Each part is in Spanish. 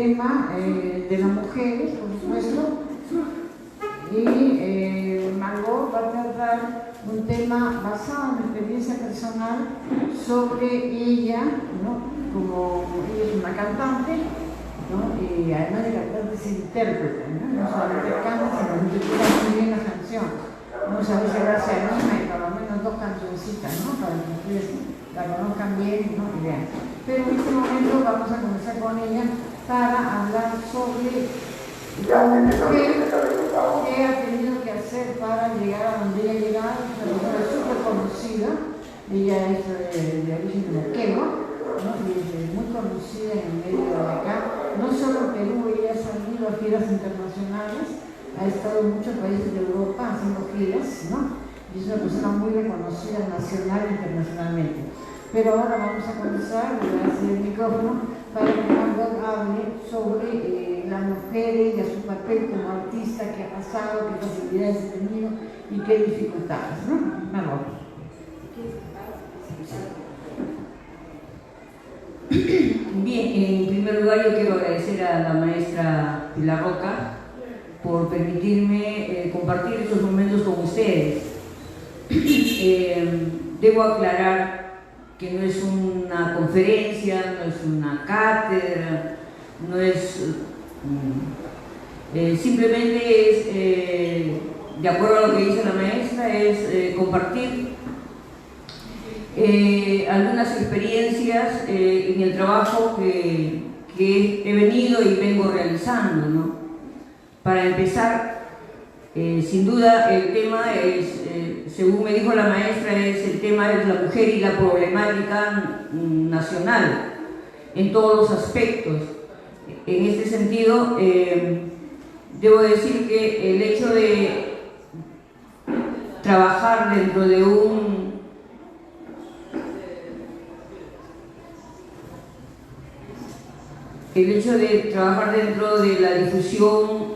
tema de las mujeres, por supuesto, y Margot va a tratar un tema basado en experiencia personal sobre ella, ¿no? Como ella es una cantante, ¿no? Y además de cantante es intérprete, ¿no? No solamente canta, sino que interpreta muy bien las canciones. Vamos a ver si ahora se anima y por lo menos 2 cancioncitas, ¿no? Para que ustedes la conozcan bien, ¿no? Y vean. Pero en este momento vamos a comenzar con ella para hablar sobre la mujer que ha tenido que hacer para llegar a donde ella ha llegado. Es una persona súper conocida, ella es de origen de Moquegua, ¿no? Y es muy conocida en el medio de acá, no solo en Perú, ella ha salido a giras internacionales, ha estado en muchos países de Europa haciendo giras, ¿no? Y es una persona muy reconocida nacional e internacionalmente. Pero ahora vamos a comenzar, le voy a hacer el micrófono para que Margot hable sobre la mujer y su papel como artista, qué ha pasado, qué posibilidades ha tenido y qué dificultades, ¿no? Margot. Bien, en primer lugar yo quiero agradecer a la maestra Pilar Roca por permitirme compartir estos momentos con ustedes. Debo aclarar que no es una conferencia, no es una cátedra, no es... simplemente es, de acuerdo a lo que dice la maestra, es compartir algunas experiencias en el trabajo que he venido y vengo realizando, ¿no? Para empezar, sin duda el tema es, según me dijo la maestra, el tema de la mujer y la problemática nacional en todos los aspectos. En este sentido, debo decir que el hecho de trabajar dentro de la difusión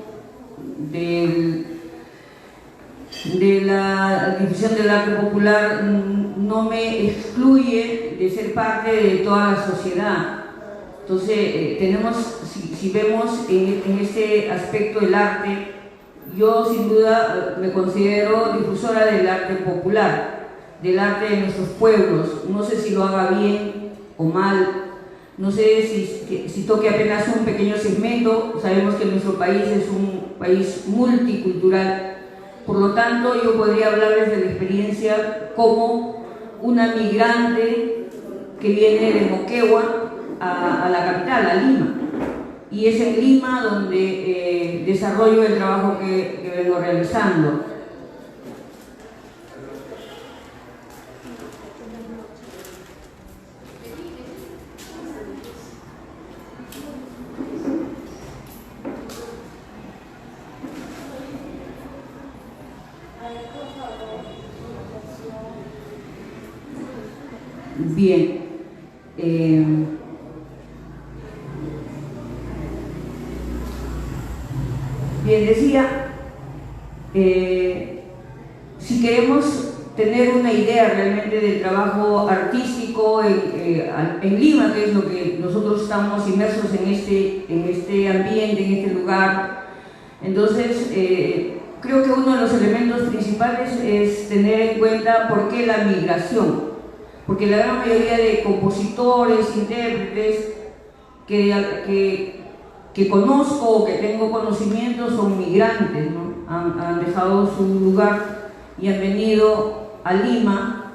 del arte popular no me excluye de ser parte de toda la sociedad. Entonces, si vemos en este aspecto el arte, yo sin duda me considero difusora del arte popular, del arte de nuestros pueblos. No sé si lo haga bien o mal, no sé si toque apenas un pequeño segmento. Sabemos que nuestro país es un país multicultural. Por lo tanto, yo podría hablarles de la experiencia como una migrante que viene de Moquegua a la capital, a Lima. Y es en Lima donde desarrollo el trabajo que vengo realizando. Bien, decía, si queremos tener una idea realmente del trabajo artístico en Lima, que es lo que nosotros estamos inmersos en este ambiente, en este lugar, entonces creo que uno de los elementos principales es tener en cuenta por qué la migración. Porque la gran mayoría de compositores, intérpretes que conozco o que tengo conocimiento son migrantes, ¿no? Han dejado su lugar y han venido a Lima,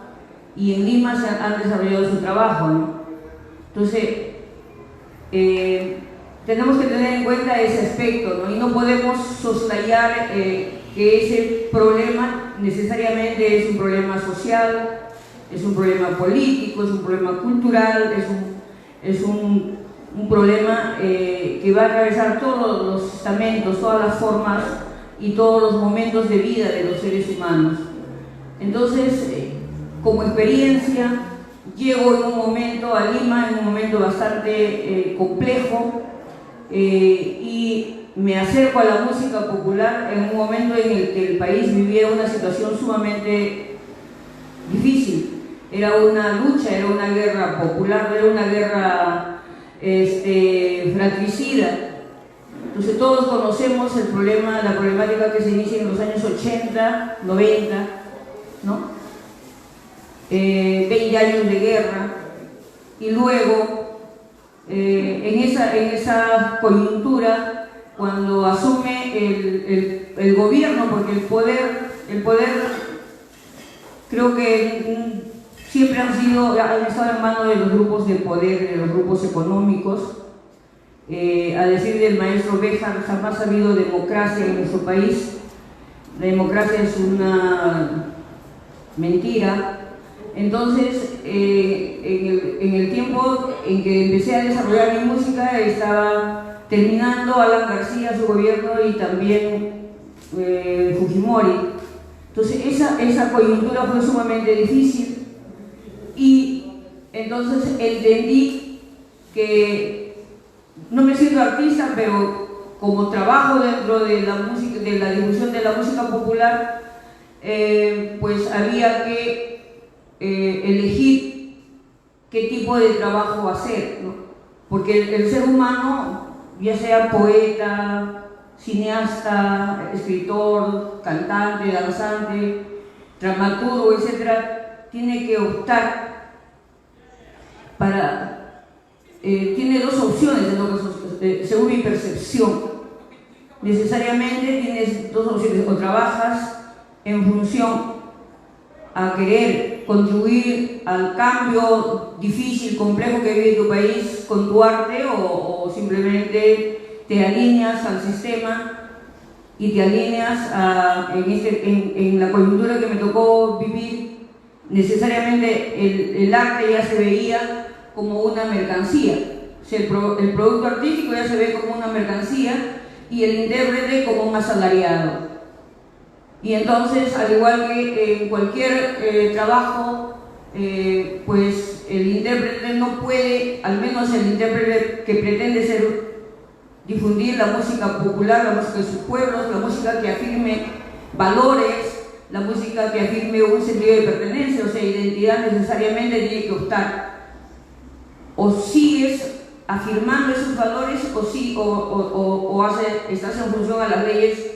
y en Lima han desarrollado su trabajo, ¿no? Entonces, tenemos que tener en cuenta ese aspecto, ¿no? Y no podemos soslayar que ese problema necesariamente es un problema social, es un problema político, es un problema cultural, es un problema que va a atravesar todos los estamentos, todas las formas y todos los momentos de vida de los seres humanos. Entonces, como experiencia, llego en un momento a Lima, en un momento bastante complejo, y me acerco a la música popular en un momento en el que el país vivía una situación sumamente difícil. Era una lucha, era una guerra popular, era una guerra fratricida. Entonces todos conocemos el problema, la problemática que se inicia en los años 80, 90, ¿no? 20 años de guerra, y luego en esa coyuntura, cuando asume el gobierno, porque el poder creo que siempre han estado en manos de los grupos de poder, de los grupos económicos. A decir del maestro Béjar, jamás ha habido democracia en nuestro país. La democracia es una mentira. Entonces, en el tiempo en que empecé a desarrollar mi música, estaba terminando Alan García, su gobierno, y también Fujimori. Entonces, esa coyuntura fue sumamente difícil, y entonces entendí que no me siento artista, pero como trabajo dentro de la música, de la difusión de la música popular, pues había que elegir qué tipo de trabajo hacer, ¿no? Porque el ser humano, ya sea poeta, cineasta, escritor, cantante, danzante, dramaturgo, etc., tiene que optar tiene dos opciones, según mi percepción. Necesariamente tienes dos opciones: o trabajas en función a querer contribuir al cambio difícil, complejo que vive tu país con tu arte, o simplemente te alineas al sistema y te alineas en la coyuntura que me tocó vivir. Necesariamente el arte ya se veía como una mercancía, o sea, el producto artístico ya se ve como una mercancía, y el intérprete como un asalariado. Y entonces, al igual que en cualquier trabajo, pues el intérprete no puede, al menos el intérprete que pretende difundir la música popular, la música de sus pueblos, la música que afirme valores, la música que afirme un sentido de pertenencia, o sea, identidad, necesariamente tiene que optar: o sigues afirmando esos valores, o estás en función a las leyes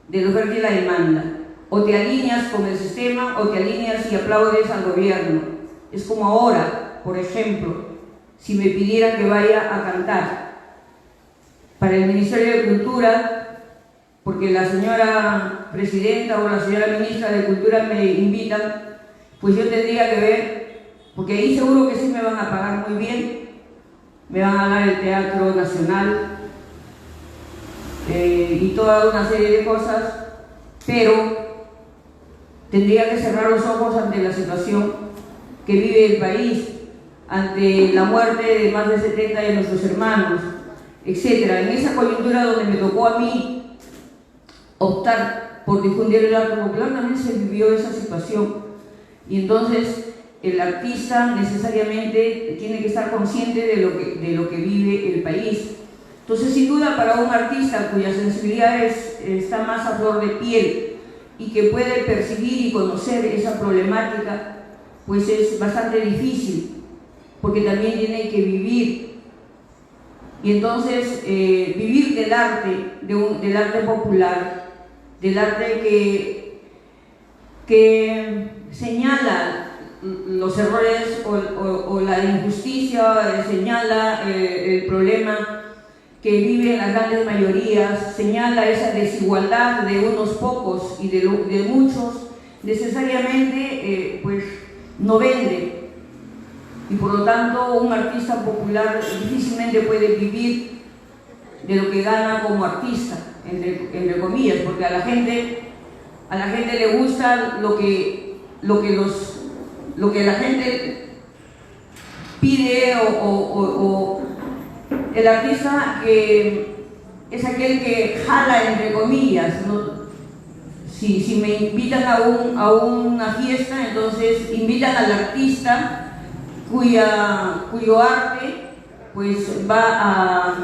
de la oferta y la demanda, o te alineas con el sistema, o te alineas y aplaudes al gobierno. Es como ahora, por ejemplo, si me pidieran que vaya a cantar para el Ministerio de Cultura, porque la señora presidenta o la señora ministra de Cultura me invitan, pues yo tendría que ver, porque ahí seguro que sí me van a pagar muy bien, me van a dar el Teatro Nacional y toda una serie de cosas, pero tendría que cerrar los ojos ante la situación que vive el país, ante la muerte de más de 70 de nuestros hermanos, etc. En esa coyuntura donde me tocó a mí optar por difundir el arte popular, también se vivió esa situación. Y entonces el artista necesariamente tiene que estar consciente de lo que vive el país. Entonces, sin duda, para un artista cuya sensibilidad está más a flor de piel y que puede percibir y conocer esa problemática, pues es bastante difícil, porque también tiene que vivir. Y entonces, vivir del arte, del arte popular, del arte que señala los errores o la injusticia, señala el problema que viven las grandes mayorías, señala esa desigualdad de unos pocos y de muchos, necesariamente pues no vende. Y por lo tanto, un artista popular difícilmente puede vivir de lo que gana como artista, entre comillas, porque a la gente le gusta lo que la gente pide, o el artista que es aquel que jala, entre comillas, ¿no? Si me invitan a una fiesta, entonces invitan al artista cuyo arte pues va a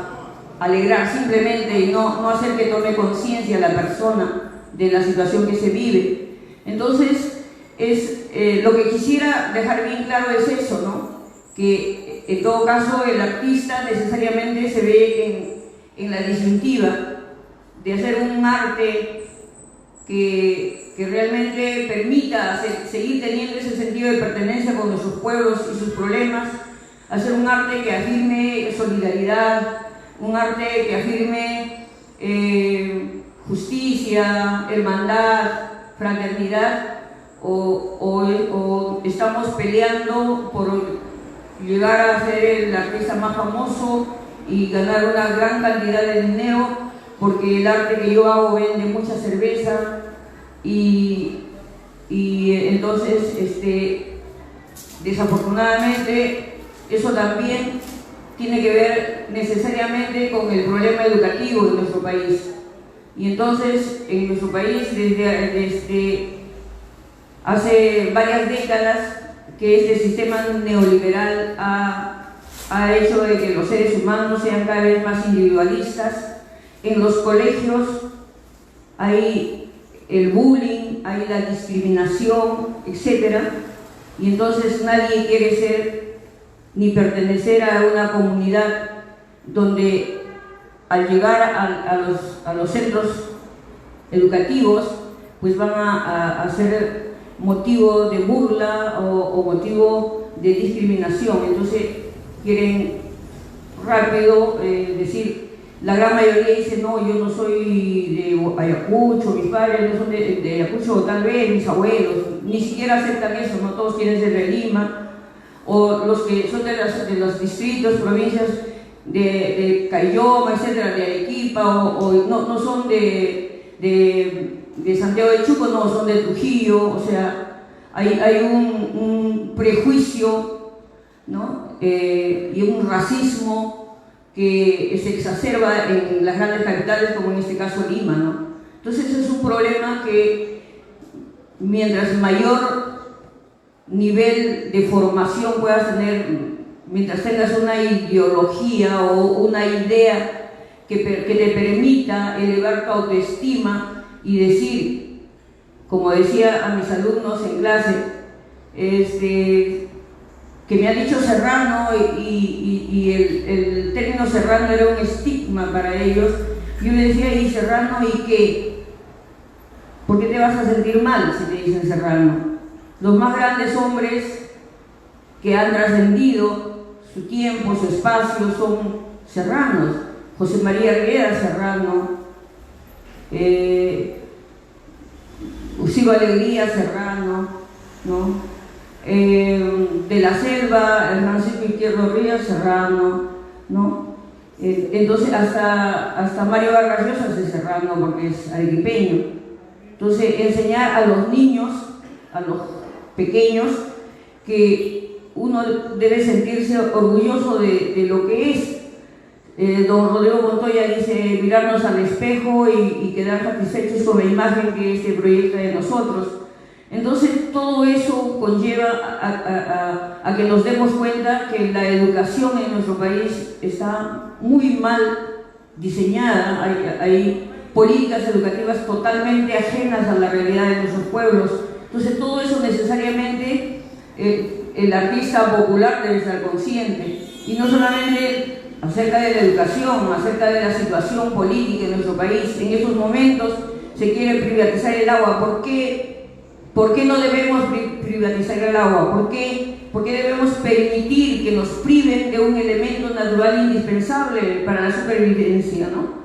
alegrar simplemente, y no hacer que tome conciencia la persona de la situación que se vive. Entonces, lo que quisiera dejar bien claro es eso, ¿no? que en todo caso el artista necesariamente se ve en la disyuntiva de hacer un arte que realmente permita seguir teniendo ese sentido de pertenencia con nuestros pueblos y sus problemas, hacer un arte que afirme solidaridad, un arte que afirme justicia, hermandad, fraternidad, o estamos peleando por llegar a ser el artista más famoso y ganar una gran cantidad de dinero, porque el arte que yo hago vende mucha cerveza y entonces desafortunadamente eso también tiene que ver necesariamente con el problema educativo de nuestro país. Y entonces en nuestro país desde hace varias décadas que este sistema neoliberal ha hecho de que los seres humanos sean cada vez más individualistas. En los colegios hay el bullying, hay la discriminación, etc. Y entonces nadie quiere ser ni pertenecer a una comunidad donde al llegar a los centros educativos pues van a ser motivo de burla o motivo de discriminación. Entonces quieren rápido decir, la gran mayoría dice, no, yo no soy de Ayacucho, mis padres no son de Ayacucho, o tal vez mis abuelos, ni siquiera aceptan eso, no todos quieren ser de Lima, o los que son de los distritos, provincias de Caylloma, etcétera, de Arequipa, o no son de Santiago de Chuco, no, son de Trujillo. O sea, hay un prejuicio, ¿no? Y un racismo que se exacerba en las grandes capitales, como en este caso Lima, ¿no? Entonces es un problema que mientras mayor nivel de formación puedas tener, mientras tengas una ideología o una idea que te permita elevar tu autoestima y decir, como decía a mis alumnos en clase, que me ha dicho serrano y el término serrano era un estigma para ellos. Yo les decía, ¿y serrano y qué? ¿Por qué te vas a sentir mal si te dicen serrano? Los más grandes hombres que han trascendido su tiempo, su espacio, son serranos. José María Argueda, serrano. Usigo Alegría, serrano, ¿no? De la Selva, Francisco Izquierdo Ríos, serrano, ¿no? Entonces hasta Mario Vargas Llosa es serrano porque es arequipeño. Entonces enseñar a los niños, a los pequeños, que uno debe sentirse orgulloso de lo que es. Don Rodrigo Montoya dice mirarnos al espejo y quedar satisfechos con la imagen que este proyecta de nosotros. Entonces todo eso conlleva a que nos demos cuenta que la educación en nuestro país está muy mal diseñada. Hay políticas educativas totalmente ajenas a la realidad de nuestros pueblos. Entonces todo eso necesariamente el artista popular debe estar consciente, y no solamente acerca de la educación, acerca de la situación política en nuestro país. En estos momentos se quiere privatizar el agua. ¿Por qué no debemos privatizar el agua? ¿Por qué debemos permitir que nos priven de un elemento natural indispensable para la supervivencia, ¿no?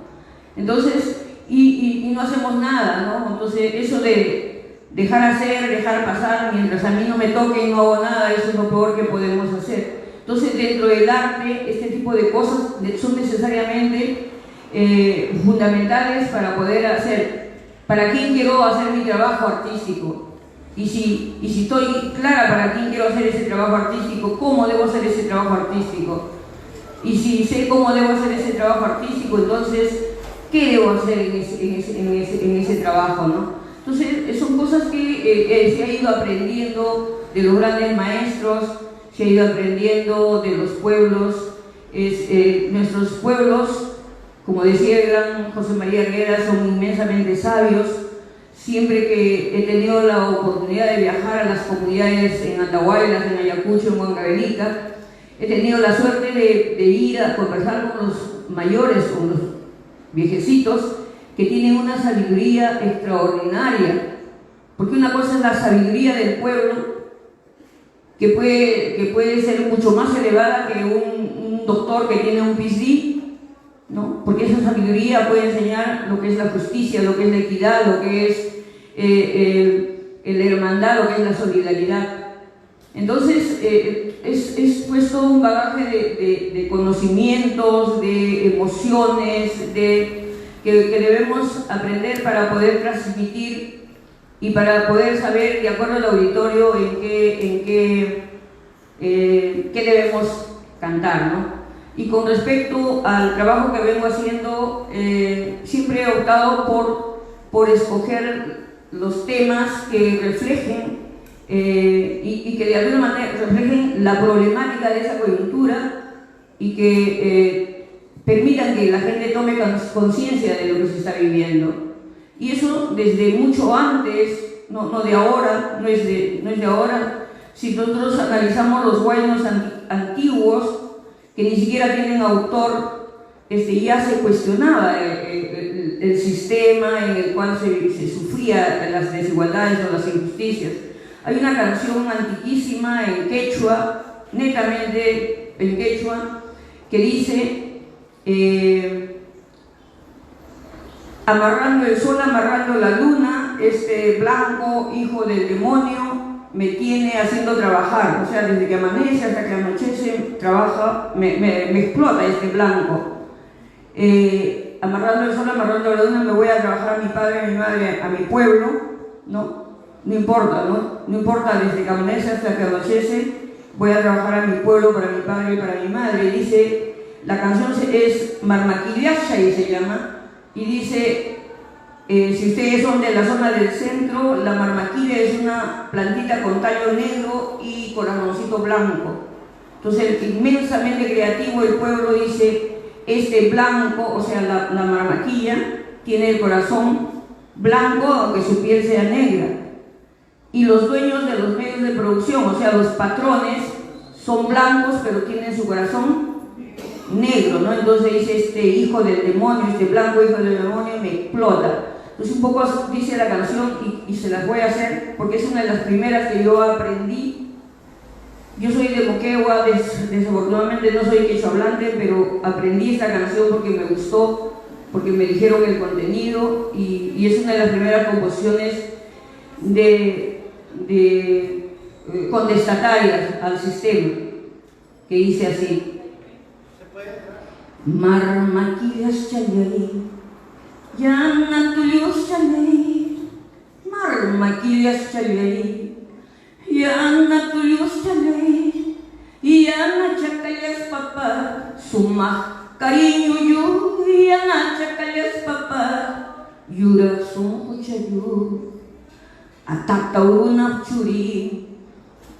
Entonces, y no hacemos nada, ¿no? Entonces, eso de dejar hacer, dejar pasar, mientras a mí no me toque y no hago nada, eso es lo peor que podemos hacer. Entonces, dentro del arte, este tipo de cosas son necesariamente fundamentales para poder hacer. ¿Para quién quiero hacer mi trabajo artístico? Y si estoy clara para quién quiero hacer ese trabajo artístico, ¿cómo debo hacer ese trabajo artístico? Y si sé cómo debo hacer ese trabajo artístico, entonces, ¿qué debo hacer en ese trabajo, ¿no? Entonces, son cosas que se ha ido aprendiendo de los grandes maestros, se ha ido aprendiendo de los pueblos. Nuestros pueblos, como decía el gran José María Argueda, son inmensamente sabios. Siempre que he tenido la oportunidad de viajar a las comunidades en Andahuaylas, en Ayacucho, en Huancavelica, he tenido la suerte de ir a conversar con los mayores, con los viejecitos, que tienen una sabiduría extraordinaria, porque una cosa es la sabiduría del pueblo, que puede ser mucho más elevada que un doctor que tiene un PhD, ¿no? Porque esa sabiduría puede enseñar lo que es la justicia, lo que es la equidad, lo que es la hermandad, lo que es la solidaridad. Entonces, es pues todo un bagaje de conocimientos, de emociones, que debemos aprender para poder transmitir y para poder saber, de acuerdo al auditorio, qué debemos cantar, ¿no? Y con respecto al trabajo que vengo haciendo, siempre he optado por escoger los temas que reflejen y que de alguna manera reflejen la problemática de esa coyuntura y que permitan que la gente tome conciencia de lo que se está viviendo. Y eso desde mucho antes, no de ahora, no es de ahora. Si nosotros analizamos los huaynos antiguos, que ni siquiera tienen autor, ya se cuestionaba el sistema en el cual se sufría las desigualdades o las injusticias. Hay una canción antiquísima en quechua, netamente en quechua, que dice: amarrando el sol, amarrando la luna, este blanco hijo del demonio me tiene haciendo trabajar. O sea, desde que amanece hasta que anochece trabaja, me explota este blanco. Amarrando el sol, amarrando la luna, me voy a trabajar a mi padre, a mi madre, a mi pueblo, ¿no? No importa, ¿no? No importa, desde que amanece hasta que anochece, voy a trabajar a mi pueblo, para mi padre y para mi madre. Dice, la canción es Marmaquillasha y se llama, y dice, si ustedes son de la zona del centro, la marmaquilla es una plantita con tallo negro y corazoncito blanco. Entonces, inmensamente creativo, el pueblo dice, este blanco, o sea, la marmaquilla, tiene el corazón blanco, aunque su piel sea negra. Y los dueños de los medios de producción, o sea, los patrones, son blancos, pero tienen su corazón negro, ¿no? Entonces dice, este hijo del demonio, este blanco hijo del demonio me explota. Entonces un poco dice la canción y se las voy a hacer porque es una de las primeras que yo aprendí. Yo soy de Moquegua, desafortunadamente no soy quechohablante, pero aprendí esta canción porque me gustó, porque me dijeron el contenido y es una de las primeras composiciones contestatarias al sistema, que dice así: Marmaquillas chalay, yana tuyos chalay, marmaquillas chalay, yana tuyos chalay, yana chacallas papá, sumah cariño yo, yana chacallas papá, yura sum chayu, atak tauruna curi,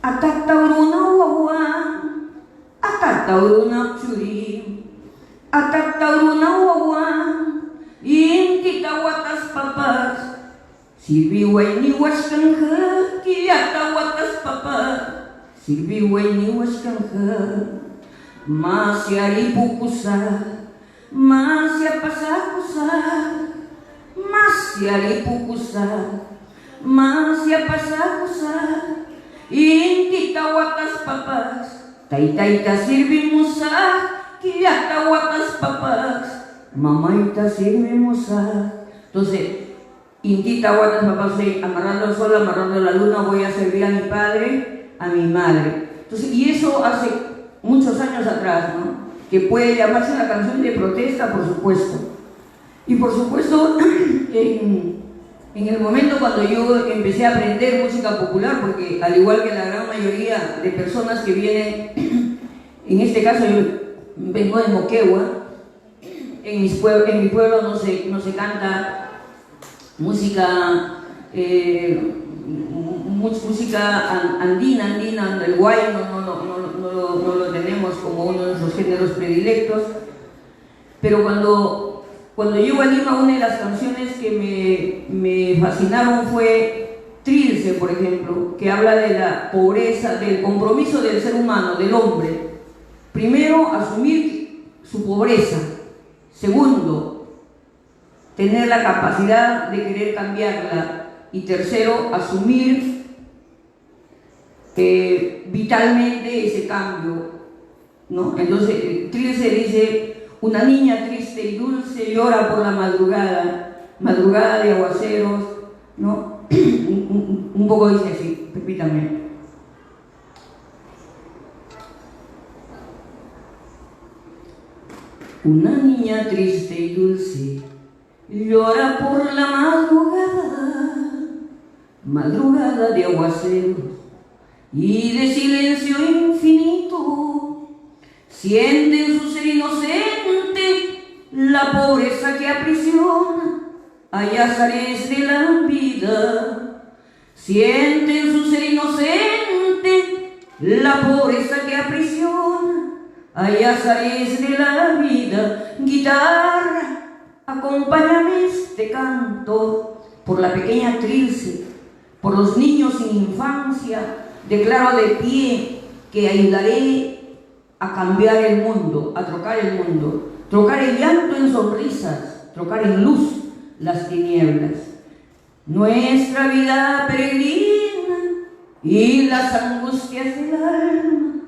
atak tauruna wawan, atak tauruna curi, atak tauruna wawan, inti tawatas papas, sirvi waini waskangha, kia tawatas papas, sirvi waini waskangha, masya ripukusa, masya pasakusa, masya ripukusa, masya pasakusa, inti tawatas papas, taitaita sirvi musa, kia tawatas papas, mamaita sirve moza. Entonces, intita guatas papá, amarrando el sol, amarrando la luna, voy a servir a mi padre, a mi madre. Entonces, y eso hace muchos años atrás, ¿no? Que puede llamarse una canción de protesta, por supuesto. Y por supuesto, en el momento cuando yo empecé a aprender música popular, porque al igual que la gran mayoría de personas que vienen, en este caso yo vengo de Moquegua, en mi pueblo no se canta música música andina, el guay no lo tenemos como uno de nuestros géneros predilectos, pero cuando llego a Lima, una de las canciones que me fascinaron fue Trilce, por ejemplo, que habla de la pobreza, del compromiso del ser humano, del hombre, Primero, asumir su pobreza. Segundo, tener la capacidad de querer cambiarla. Y tercero, asumir vitalmente ese cambio, ¿no? Entonces, Trilce dice: una niña triste y dulce llora por la madrugada, madrugada de aguaceros, ¿no? Un poco dice así, permítame. Una niña triste y dulce llora por la madrugada, madrugada de aguaceros y de silencio infinito. Siente en su ser inocente la pobreza que aprisiona a azares de la vida. Siente en su ser inocente la pobreza que aprisiona a azares de la vida. Guitarra, acompáñame este canto por la pequeña Trilce, por los niños sin infancia. Declaro de pie que ayudaré a cambiar el mundo, a trocar el mundo, trocar el llanto en sonrisas, trocar en luz las tinieblas. Nuestra vida peregrina y las angustias del alma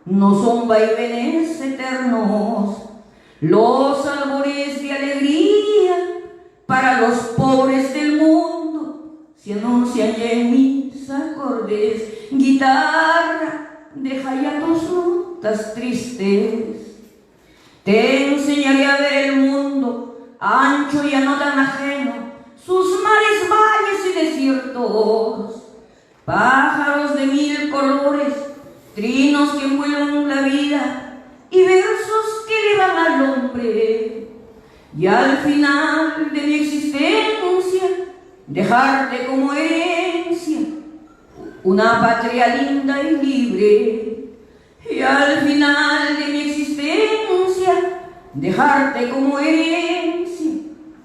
no son vaivenes eternos. Los albores de alegría para los pobres del mundo se anuncian ya en mis acordes. Guitarra, deja ya tus notas tristes. Te enseñaré a ver el mundo ancho y no tan ajeno, sus mares, valles y desiertos, pájaros de mil colores, trinos que envuelven la vida y versos que elevan al hombre. Y al final de mi existencia, dejarte como herencia una patria linda y libre. Y al final de mi existencia, dejarte como herencia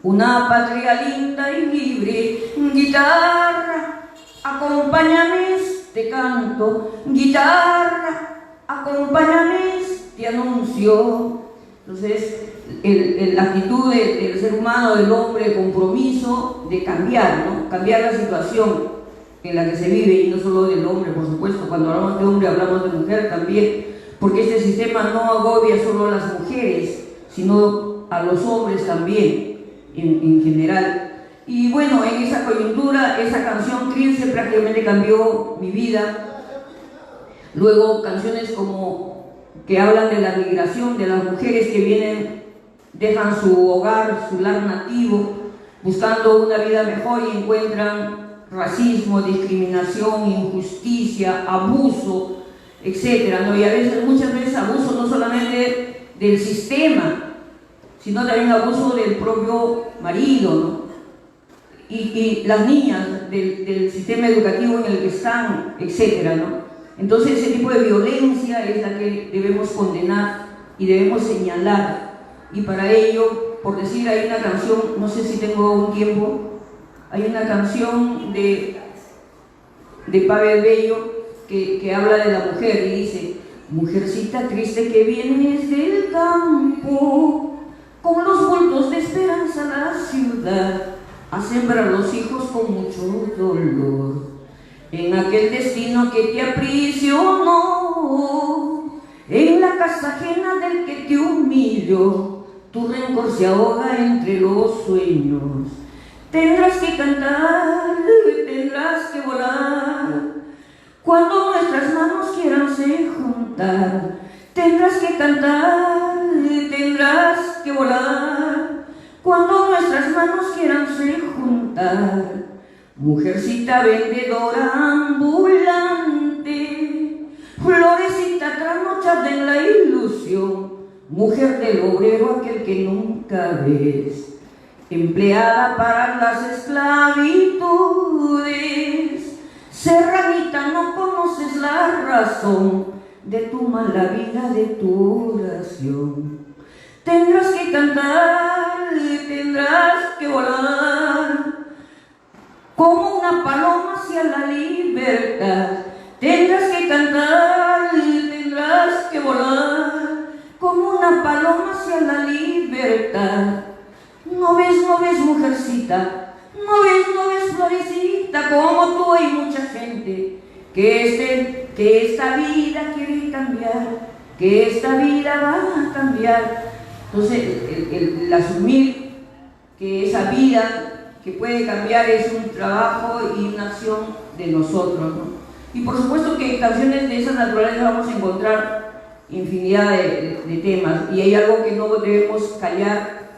una patria linda y libre. Guitarra, acompáñame este canto. Guitarra, acompáñame este anuncio. Entonces, la actitud del ser humano, del hombre, el compromiso de cambiar, ¿no? Cambiar la situación en la que se vive, y no solo del hombre, por supuesto. Cuando hablamos de hombre hablamos de mujer también, porque este sistema no agobia solo a las mujeres, sino a los hombres también, en general. Y bueno, en esa coyuntura, esa canción Trilce prácticamente cambió mi vida. Luego canciones como que hablan de la migración, de las mujeres que vienen, dejan su hogar, su lar nativo, buscando una vida mejor y encuentran racismo, discriminación, injusticia, abuso, etc., ¿no? Y a veces, muchas veces abuso no solamente del sistema, sino también abuso del propio marido, ¿no? Y las niñas del sistema educativo en el que están, etc., ¿no? Entonces ese tipo de violencia es la que debemos condenar y debemos señalar. Y para ello, por decir, hay una canción, no sé si tengo un tiempo, hay una canción de Pavel Bello que habla de la mujer y dice: mujercita triste que vienes del campo, con los bultos de esperanza a la ciudad, a sembrar los hijos con mucho dolor, en aquel destino que te aprisionó, en la casa ajena del que te humilló, tu rencor se ahoga entre los sueños. Tendrás que cantar, tendrás que volar, cuando nuestras manos quieran se juntar. Tendrás que cantar, tendrás que volar, cuando nuestras manos quieran se juntar. Mujercita vendedora ambulante, florecita trasnochada en la ilusión, mujer del obrero aquel que nunca ves, empleada para las esclavitudes. Serranita, no conoces la razón de tu mala vida, de tu oración. Tendrás que cantar, tendrás que volar, como una paloma hacia la libertad. Tendrás que cantar, tendrás que volar, como una paloma hacia la libertad. No ves, mujercita, no ves, florecita, como tú hay mucha gente que esta vida quiere cambiar, que esta vida va a cambiar. Entonces, el asumir que esa vida que puede cambiar es un trabajo y una acción de nosotros, ¿no? Y por supuesto que en canciones de esa naturaleza vamos a encontrar infinidad de temas, y hay algo que no debemos callar,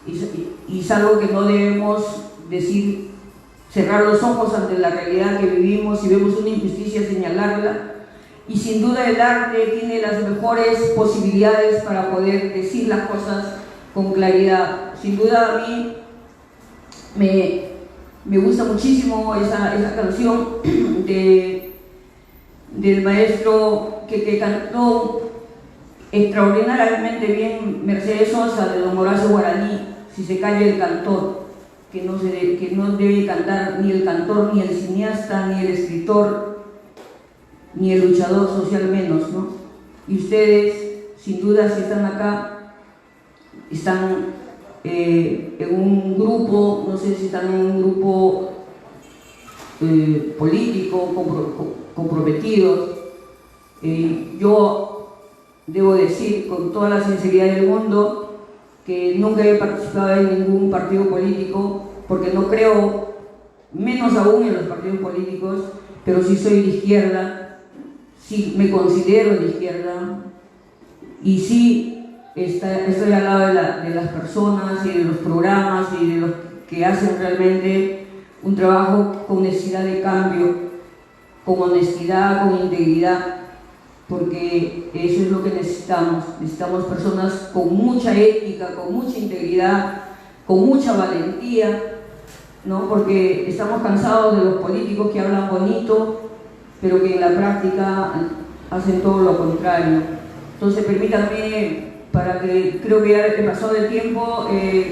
y es algo que no debemos decir, cerrar los ojos ante la realidad que vivimos. Si vemos una injusticia, señalarla, y sin duda el arte tiene las mejores posibilidades para poder decir las cosas con claridad. Sin duda a mí me gusta muchísimo esa canción del maestro que cantó extraordinariamente bien Mercedes Sosa, de don Horacio Guaraní, Si se calla el cantor, que no debe cantar ni el cantor, ni el cineasta, ni el escritor, ni el luchador social menos, ¿no? Y ustedes, sin duda, si están acá, están en un grupo, no sé si están en un grupo político, comprometidos. Yo debo decir con toda la sinceridad del mundo que nunca he participado en ningún partido político, porque no creo, menos aún en los partidos políticos, pero sí soy de izquierda, sí me considero de izquierda, y sí estoy al lado de las personas y de los programas y de los que hacen realmente un trabajo con necesidad de cambio, con honestidad, con integridad, porque eso es lo que necesitamos. Necesitamos personas con mucha ética, con mucha integridad, con mucha valentía, ¿no? Porque estamos cansados de los políticos que hablan bonito, pero que en la práctica hacen todo lo contrario. Entonces permítanme, para que creo que ya he pasado el tiempo,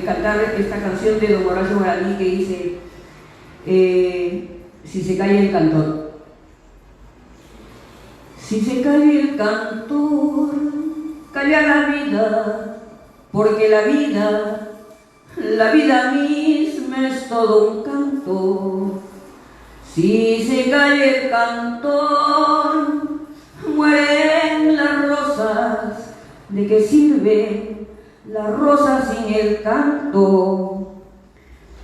cantar esta canción de don Horacio Guaraní que dice Si se calla el cantor. Si se calla el cantor, calla la vida, porque la vida misma es todo un canto. Si se calla el cantor, mueren las rosas. ¿De qué sirve la rosa sin el canto?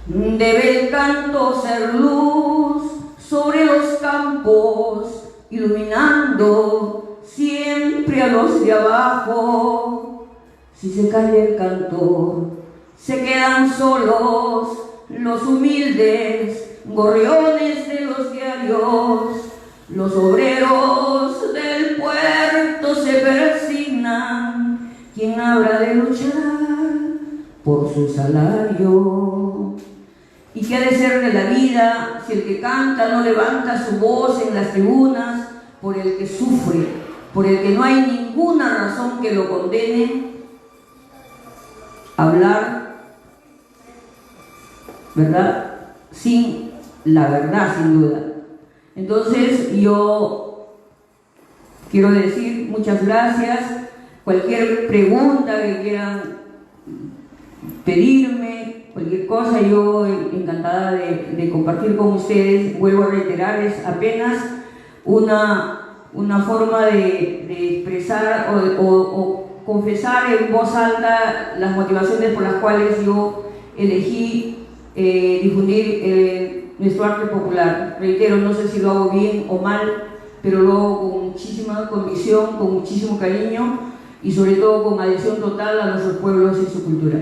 Debe el canto ser luz sobre los campos, iluminando siempre a los de abajo. Si se calla el cantor, se quedan solos los humildes gorriones de los diarios. Los obreros del puerto se persignan. ¿Quién habrá de luchar por su salario? ¿Y qué ha de ser de la vida si el que canta no levanta su voz en las tribunas por el que sufre, por el que no hay ninguna razón que lo condene? Hablar, ¿verdad? Sin la verdad, sin duda. Entonces yo quiero decir muchas gracias. Cualquier pregunta que quieran pedirme, cualquier cosa, yo encantada de compartir con ustedes. Vuelvo a reiterarles, apenas una forma de expresar o confesar en voz alta las motivaciones por las cuales yo elegí difundir nuestro arte popular. Reitero, no sé si lo hago bien o mal, pero lo hago con muchísima convicción, con muchísimo cariño y sobre todo con adhesión total a nuestros pueblos y su cultura.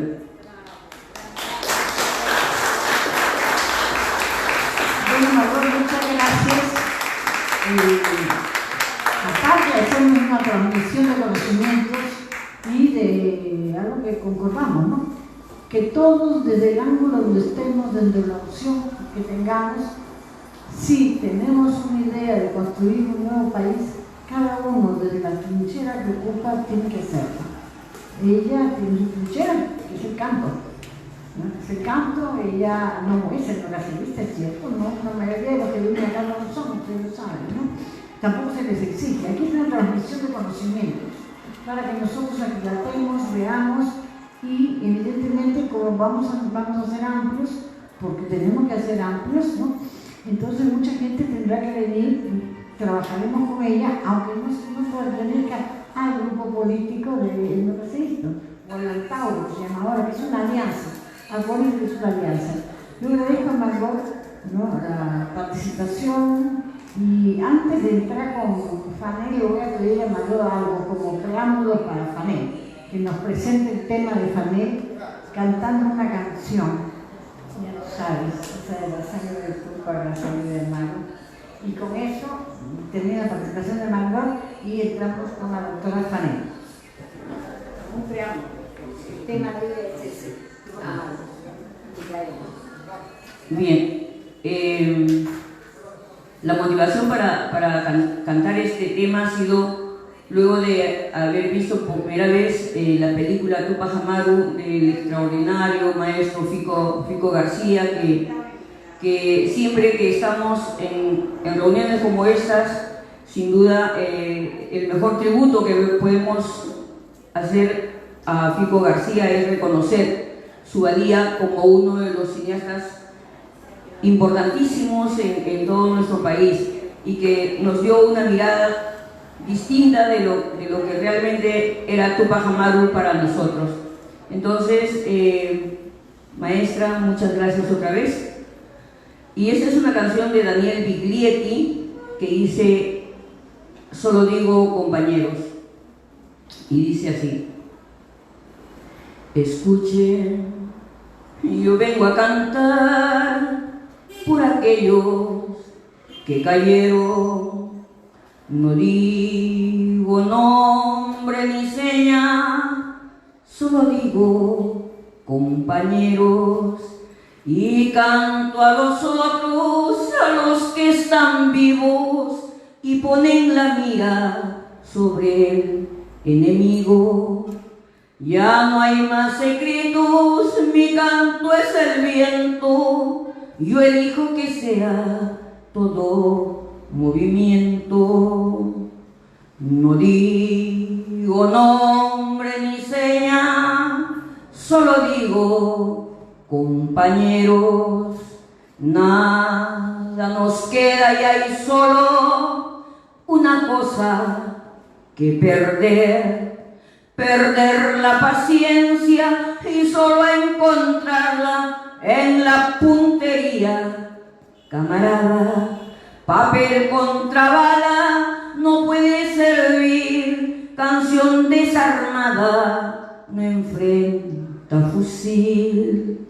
Bueno, Margot, muchas gracias. Aparte de hacer una transmisión de conocimientos y de algo que concordamos, ¿no? Que todos, desde el ángulo donde estemos, desde la opción que tengamos, si tenemos una idea de construir un nuevo país, cada uno desde la trinchera que ocupa tiene que hacerlo. Ella tiene su trinchera, que es el canto. ¿No? Es el canto, ella no es etnografista, es cierto, ¿no? La mayoría de los que vienen acá no lo son, ustedes lo saben, ¿no? Tampoco se les exige. Aquí es una transmisión de conocimientos. para que nosotros aquilatemos, veamos y evidentemente como vamos a ser amplios, porque tenemos que ser amplios, ¿no? Entonces mucha gente tendrá que venir, trabajaremos con ella, aunque no pertenezca al grupo político de lo que se hizo, o el Tauro, que se llama ahora, que es una alianza. Acuérdense que es una alianza. Yo agradezco a Margot, ¿no?, la participación, y antes de entrar con Fanel, le voy a pedir a Margot algo como preámbulo para Fanel, que nos presente el tema de Fanel cantando una canción. Ya lo sabes, esa de la sangre del Tupac, la sangre del mago. Y con eso termina la participación de Margot y entramos con la doctora Fanel. Un preámbulo. El tema de ese. Bien. La motivación para cantar este tema ha sido luego de haber visto por primera vez la película Tupac Amaru del extraordinario maestro Fico García, que siempre que estamos en reuniones como estas, sin duda el mejor tributo que podemos hacer a Fico García es reconocer su valía como uno de los cineastas importantísimos en todo nuestro país y que nos dio una mirada distinta de lo que realmente era Tupac Amaru para nosotros. Entonces, maestra, muchas gracias otra vez. Y esta es una canción de Daniel Biglietti que dice: solo digo compañeros. Y dice así: escuchen, yo vengo a cantar por aquellos que cayeron. No digo nombre ni seña, solo digo compañeros. Y canto a los otros, a los que están vivos y ponen la mira sobre el enemigo. Ya no hay más secretos, mi canto es el viento. Yo elijo que sea todo movimiento. No digo nombre ni seña, solo digo compañeros. Nada nos queda y hay solo una cosa que perder la paciencia y solo encontrarla en la puntería. Camarada, papel contra bala no puede servir, canción desarmada no enfrenta fusil.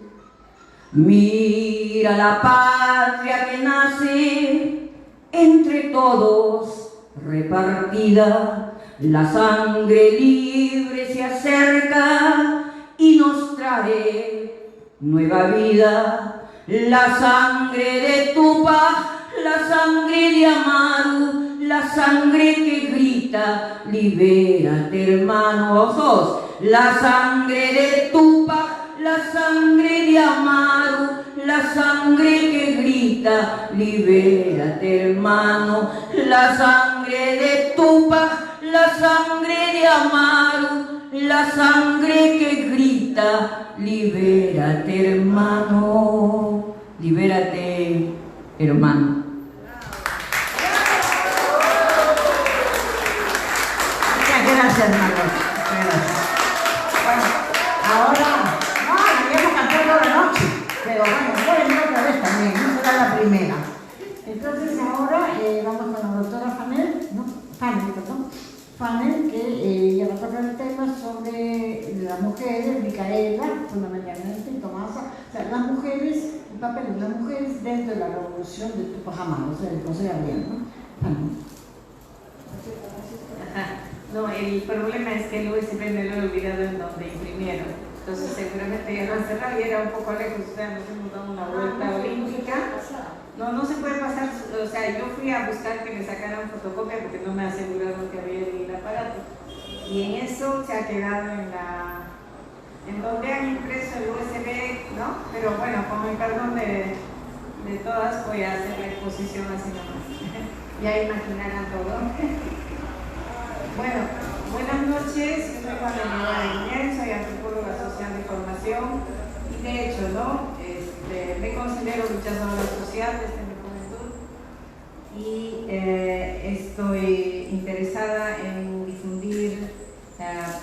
Mira la patria que nace entre todos repartida, la sangre libre se acerca y nos trae nueva vida. La sangre de Tupac, la sangre de Amaru, la sangre que grita, libérate hermano. Sos la sangre de Tupac, la sangre de Amaru, la sangre que grita, libérate hermano. La sangre de Tupac, la sangre de Amaru, la sangre que grita, libérate hermano. Libérate hermano. Muchas gracias, Margot. Muchas gracias. Bueno, ahora, no, ya hemos cantado toda la noche, pero bueno, otra vez también, no será la primera. Entonces ahora vamos con la doctora Fanel, ¿no? Fanel, que ella va a tocar el tema sobre las mujeres, Micaela, fundamentalmente, Tomasa, o sea, las mujeres, el papel de las mujeres dentro de la revolución de Tupac Amaru, o sea, del José Gabriel, ¿no? No, el problema es que el USB me lo he olvidado en donde imprimieron. Entonces seguramente ya lo cerraron y era un poco lejos, o sea, nos hemos dado una vuelta olímpica. No se puede pasar, o sea, yo fui a buscar que me sacaran fotocopia porque no me aseguraron que había el aparato. Y en eso se ha quedado en donde han impreso el USB, ¿no? Pero bueno, con el perdón de todas voy a hacer la exposición así nomás. Ya imaginarán todo. Bueno, Buenas noches, yo soy Juana Guillén, soy antropóloga social de formación y de hecho, ¿no? Me considero luchadora social desde mi juventud y estoy interesada en difundir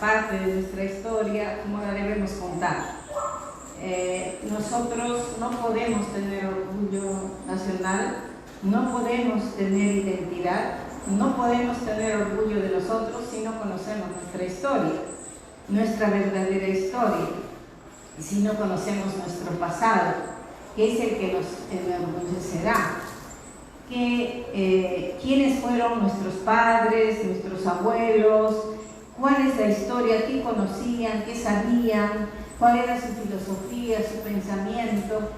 parte de nuestra historia, cómo la debemos contar. Nosotros no podemos tener orgullo nacional, no podemos tener identidad, no podemos tener orgullo de nosotros si no conocemos nuestra historia, nuestra verdadera historia, si no conocemos nuestro pasado, que es el que nos enorgullecerá. ¿Quiénes fueron nuestros padres, nuestros abuelos? ¿Cuál es la historia? ¿Qué conocían? ¿Qué sabían? ¿Cuál era su filosofía, su pensamiento?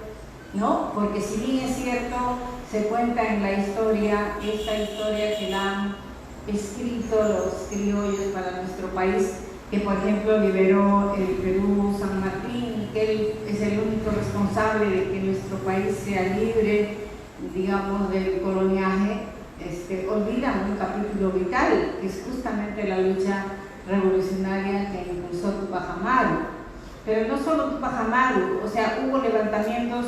¿No? Porque si bien es cierto, se cuenta en la historia, esta historia que la han escrito los criollos para nuestro país, que por ejemplo liberó el Perú, San Martín, y que él es el único responsable de que nuestro país sea libre, digamos, del coloniaje, olvidan un capítulo vital, que es justamente la lucha revolucionaria que impulsó Tupac Amaru. Pero no solo Tupac Amaru, o sea, hubo levantamientos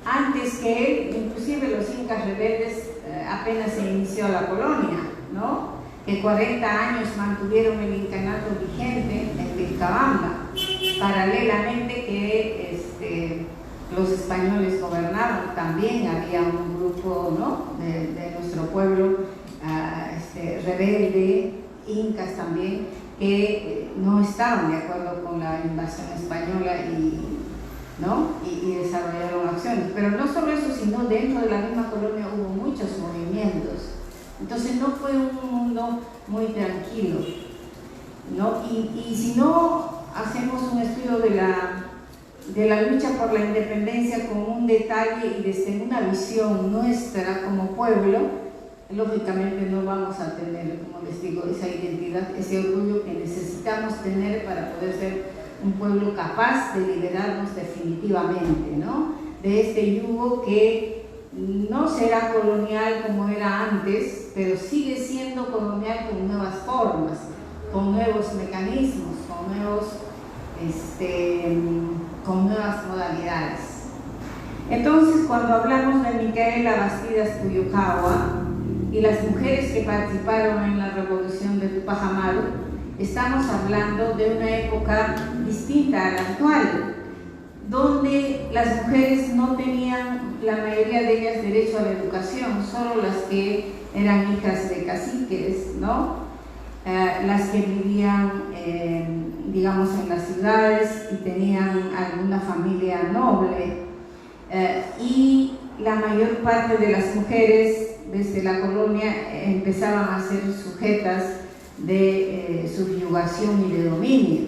antes que él, inclusive los incas rebeldes apenas se inició la colonia, ¿no? Que 40 años mantuvieron el incanato vigente en Vilcabamba, paralelamente que los españoles gobernaban. También había un grupo, ¿no? de nuestro pueblo rebelde, incas también, que no estaban de acuerdo con la invasión española y desarrollaron acciones. Pero no solo eso, sino dentro de la misma colonia hubo muchos movimientos. Entonces no fue un mundo muy tranquilo, ¿no? Y si no hacemos un estudio de la lucha por la independencia con un detalle y desde una visión nuestra como pueblo, lógicamente no vamos a tener, como les digo, esa identidad, ese orgullo que necesitamos tener para poder ser un pueblo capaz de liberarnos definitivamente, ¿no? De este yugo que no será colonial como era antes, pero sigue siendo colonial con nuevas formas, con nuevos mecanismos, con nuevas modalidades. Entonces, cuando hablamos de Micaela Bastidas Puyucawa y las mujeres que participaron en la revolución de Tupac Amaru, estamos hablando de una época distinta a la actual, donde las mujeres no tenían, la mayoría de ellas, derecho a la educación, solo las que eran hijas de caciques, ¿no? Las que vivían, digamos, en las ciudades y tenían alguna familia noble, y la mayor parte de las mujeres desde la colonia empezaban a ser sujetas de subyugación y de dominio,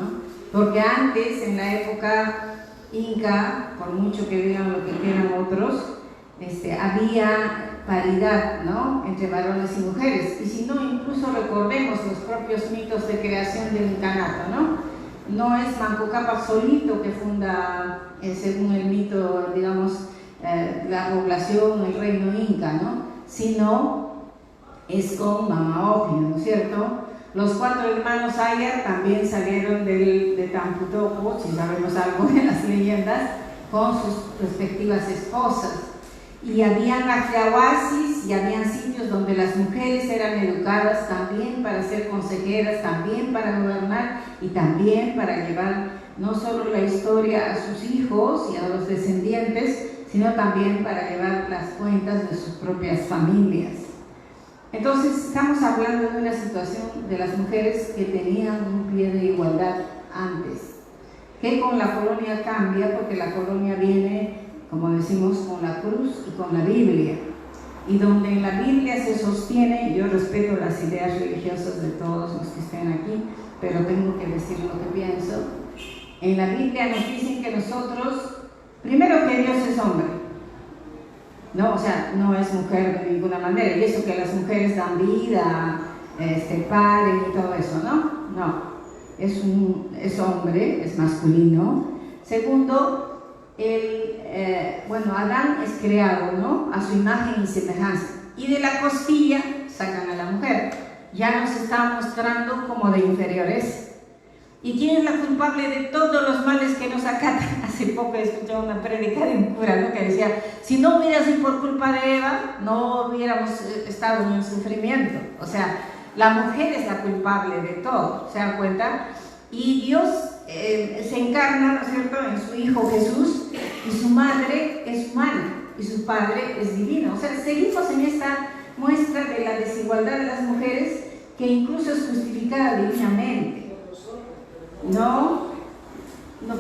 ¿no? Porque antes, en la época inca, por mucho que digan lo que quieran otros, había paridad, ¿no? Entre varones y mujeres. Y si no, incluso recordemos los propios mitos de creación del incanato, ¿no? No es Manco Cápac solito que funda, según el mito, digamos, la población, el reino inca, ¿no? Sino es con Mama Oji, ¿no es cierto? Los 4 hermanos Ayar también salieron de Tamputoco, si sabemos algo de las leyendas, con sus respectivas esposas. Y habían ajiahuasis y habían sitios donde las mujeres eran educadas también para ser consejeras, también para gobernar y también para llevar no solo la historia a sus hijos y a los descendientes, sino también para llevar las cuentas de sus propias familias. Entonces, estamos hablando de una situación de las mujeres que tenían un pie de igualdad antes, que con la colonia cambia, porque la colonia viene, como decimos, con la cruz y con la Biblia, y donde en la Biblia se sostiene, yo respeto las ideas religiosas de todos los que estén aquí, pero tengo que decir lo que pienso. En la Biblia nos dicen que nosotros, primero que Dios es hombre, ¿no? O sea, no es mujer de ninguna manera, y eso que las mujeres dan vida, paren y todo eso, ¿no? No, es hombre, es masculino. Segundo, Adán es creado, ¿no? A su imagen y semejanza, y de la costilla sacan a la mujer. ya nos está mostrando como de inferiores. ¿Y quién es la culpable de todos los males que nos acatan? Hace poco he escuchado una prédica de un cura, ¿no?, que decía, si no hubiera sido por culpa de Eva, no hubiéramos estado en el sufrimiento. O sea, la mujer es la culpable de todo, ¿se dan cuenta? Y Dios se encarna, ¿no es cierto?, en su Hijo Jesús, y su madre es humana, y su padre es divino. O sea, seguimos en esta muestra de la desigualdad de las mujeres, que incluso es justificada divinamente. No,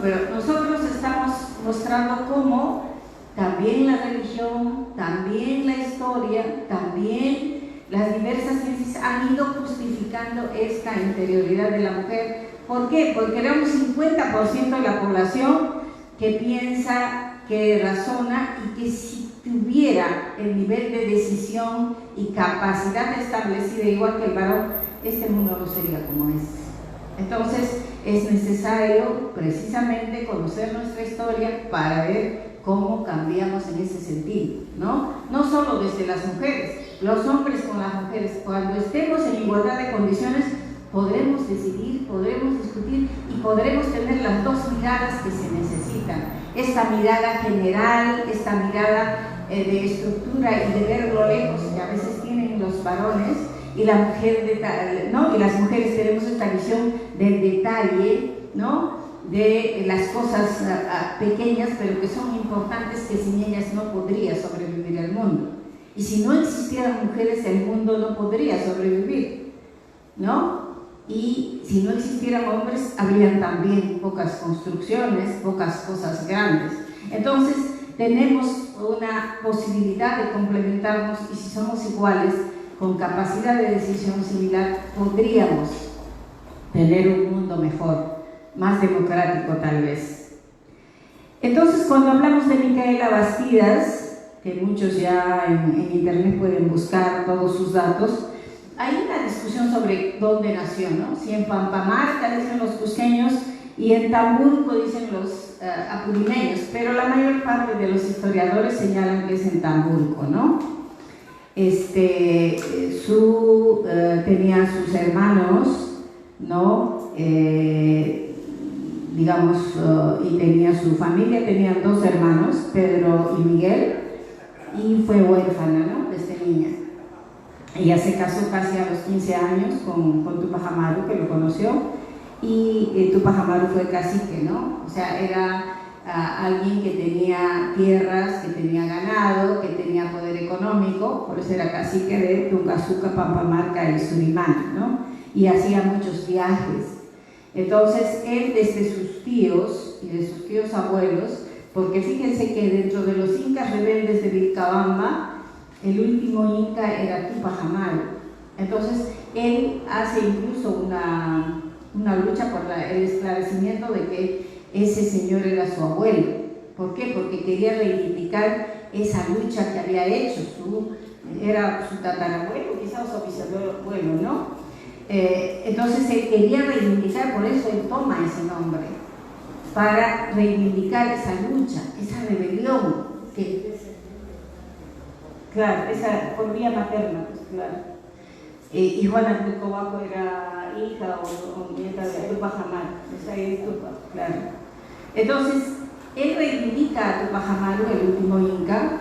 pero nosotros estamos mostrando cómo también la religión, también la historia, también las diversas ciencias han ido justificando esta interioridad de la mujer. ¿Por qué? Porque era un 50% de la población que piensa, que razona, y que si tuviera el nivel de decisión y capacidad establecida igual que el varón, este mundo no sería como es. Entonces es necesario precisamente conocer nuestra historia para ver cómo cambiamos en ese sentido, ¿no? No solo desde las mujeres, los hombres con las mujeres. Cuando estemos en igualdad de condiciones, podremos decidir, podremos discutir y podremos tener las dos miradas que se necesitan. Esta mirada general, esta mirada de estructura y de ver lo lejos que a veces tienen los varones, y la mujer ¿no? Y las mujeres tenemos esta visión del detalle, ¿no?, de las cosas pequeñas, pero que son importantes, que sin ellas no podría sobrevivir el mundo. Y si no existieran mujeres, el mundo no podría sobrevivir, ¿no? Y si no existieran hombres, habrían también pocas construcciones, pocas cosas grandes. Entonces, tenemos una posibilidad de complementarnos, y si somos iguales, con capacidad de decisión similar, podríamos tener un mundo mejor, más democrático tal vez. Entonces, cuando hablamos de Micaela Bastidas, que muchos ya en internet pueden buscar todos sus datos, hay una discusión sobre dónde nació, ¿no? Si en Pampamarca, dicen los cusqueños, y en Tamburco, dicen los apurimeños, pero la mayor parte de los historiadores señalan que es en Tamburco, ¿no? Tenía sus hermanos, ¿no? Digamos, y tenía su familia, tenían dos hermanos, Pedro y Miguel, y fue huérfana, ¿no?, desde niña. Ella se casó casi a los 15 años con Tupac Amaru, que lo conoció, y Tupac Amaru fue cacique, ¿no? O sea, era alguien que tenía tierras, que tenía ganado, que tenía poder económico, por eso era cacique de Tungazuca, Pampamarca y Surimán, ¿no? Y hacía muchos viajes. Entonces, él desde sus tíos y de sus tíos abuelos, porque fíjense que dentro de los incas rebeldes de Vilcabamba, el último inca era Tupac Amaru. Entonces, él hace incluso una lucha por el esclarecimiento de que ese señor era su abuelo. ¿Por qué? Porque quería reivindicar esa lucha que había hecho. Era su tatarabuelo, quizás su bisabuelo, ¿no? Entonces él quería reivindicar, por eso él toma ese nombre, para reivindicar esa lucha, esa rebelión. Claro, esa por vía materna, pues claro. Y Juana Tulcobaco era hija o nieta de Tupac Amaru, esa es Tupac, claro. Entonces, él reivindica a Tupac Amaru, el último inca,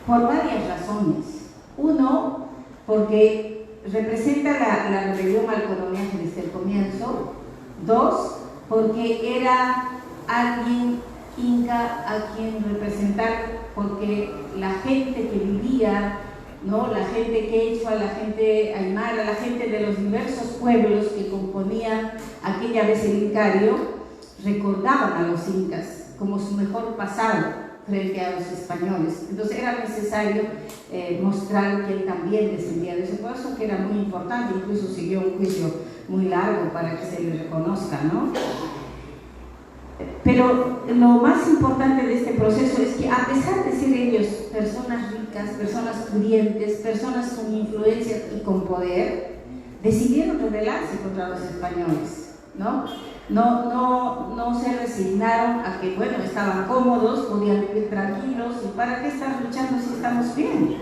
por varias razones. Uno, porque representa la rebelión al coloniaje desde el comienzo. Dos, porque era alguien inca a quien representar, porque la gente que vivía, ¿no?, la gente quechua, la gente aymara, la gente de los diversos pueblos que componían aquella vez el incario, recordaban a los incas como su mejor pasado frente a los españoles. Entonces era necesario mostrar que él también descendía de ese pueblo, que era muy importante, incluso siguió un juicio muy largo para que se le reconozca, ¿no? Pero lo más importante de este proceso es que, a pesar de ser ellos personas ricas, personas pudientes, personas con influencia y con poder, decidieron rebelarse contra los españoles, ¿no? No se resignaron a que, bueno, estaban cómodos, podían vivir tranquilos, y ¿para qué estar luchando si estamos bien?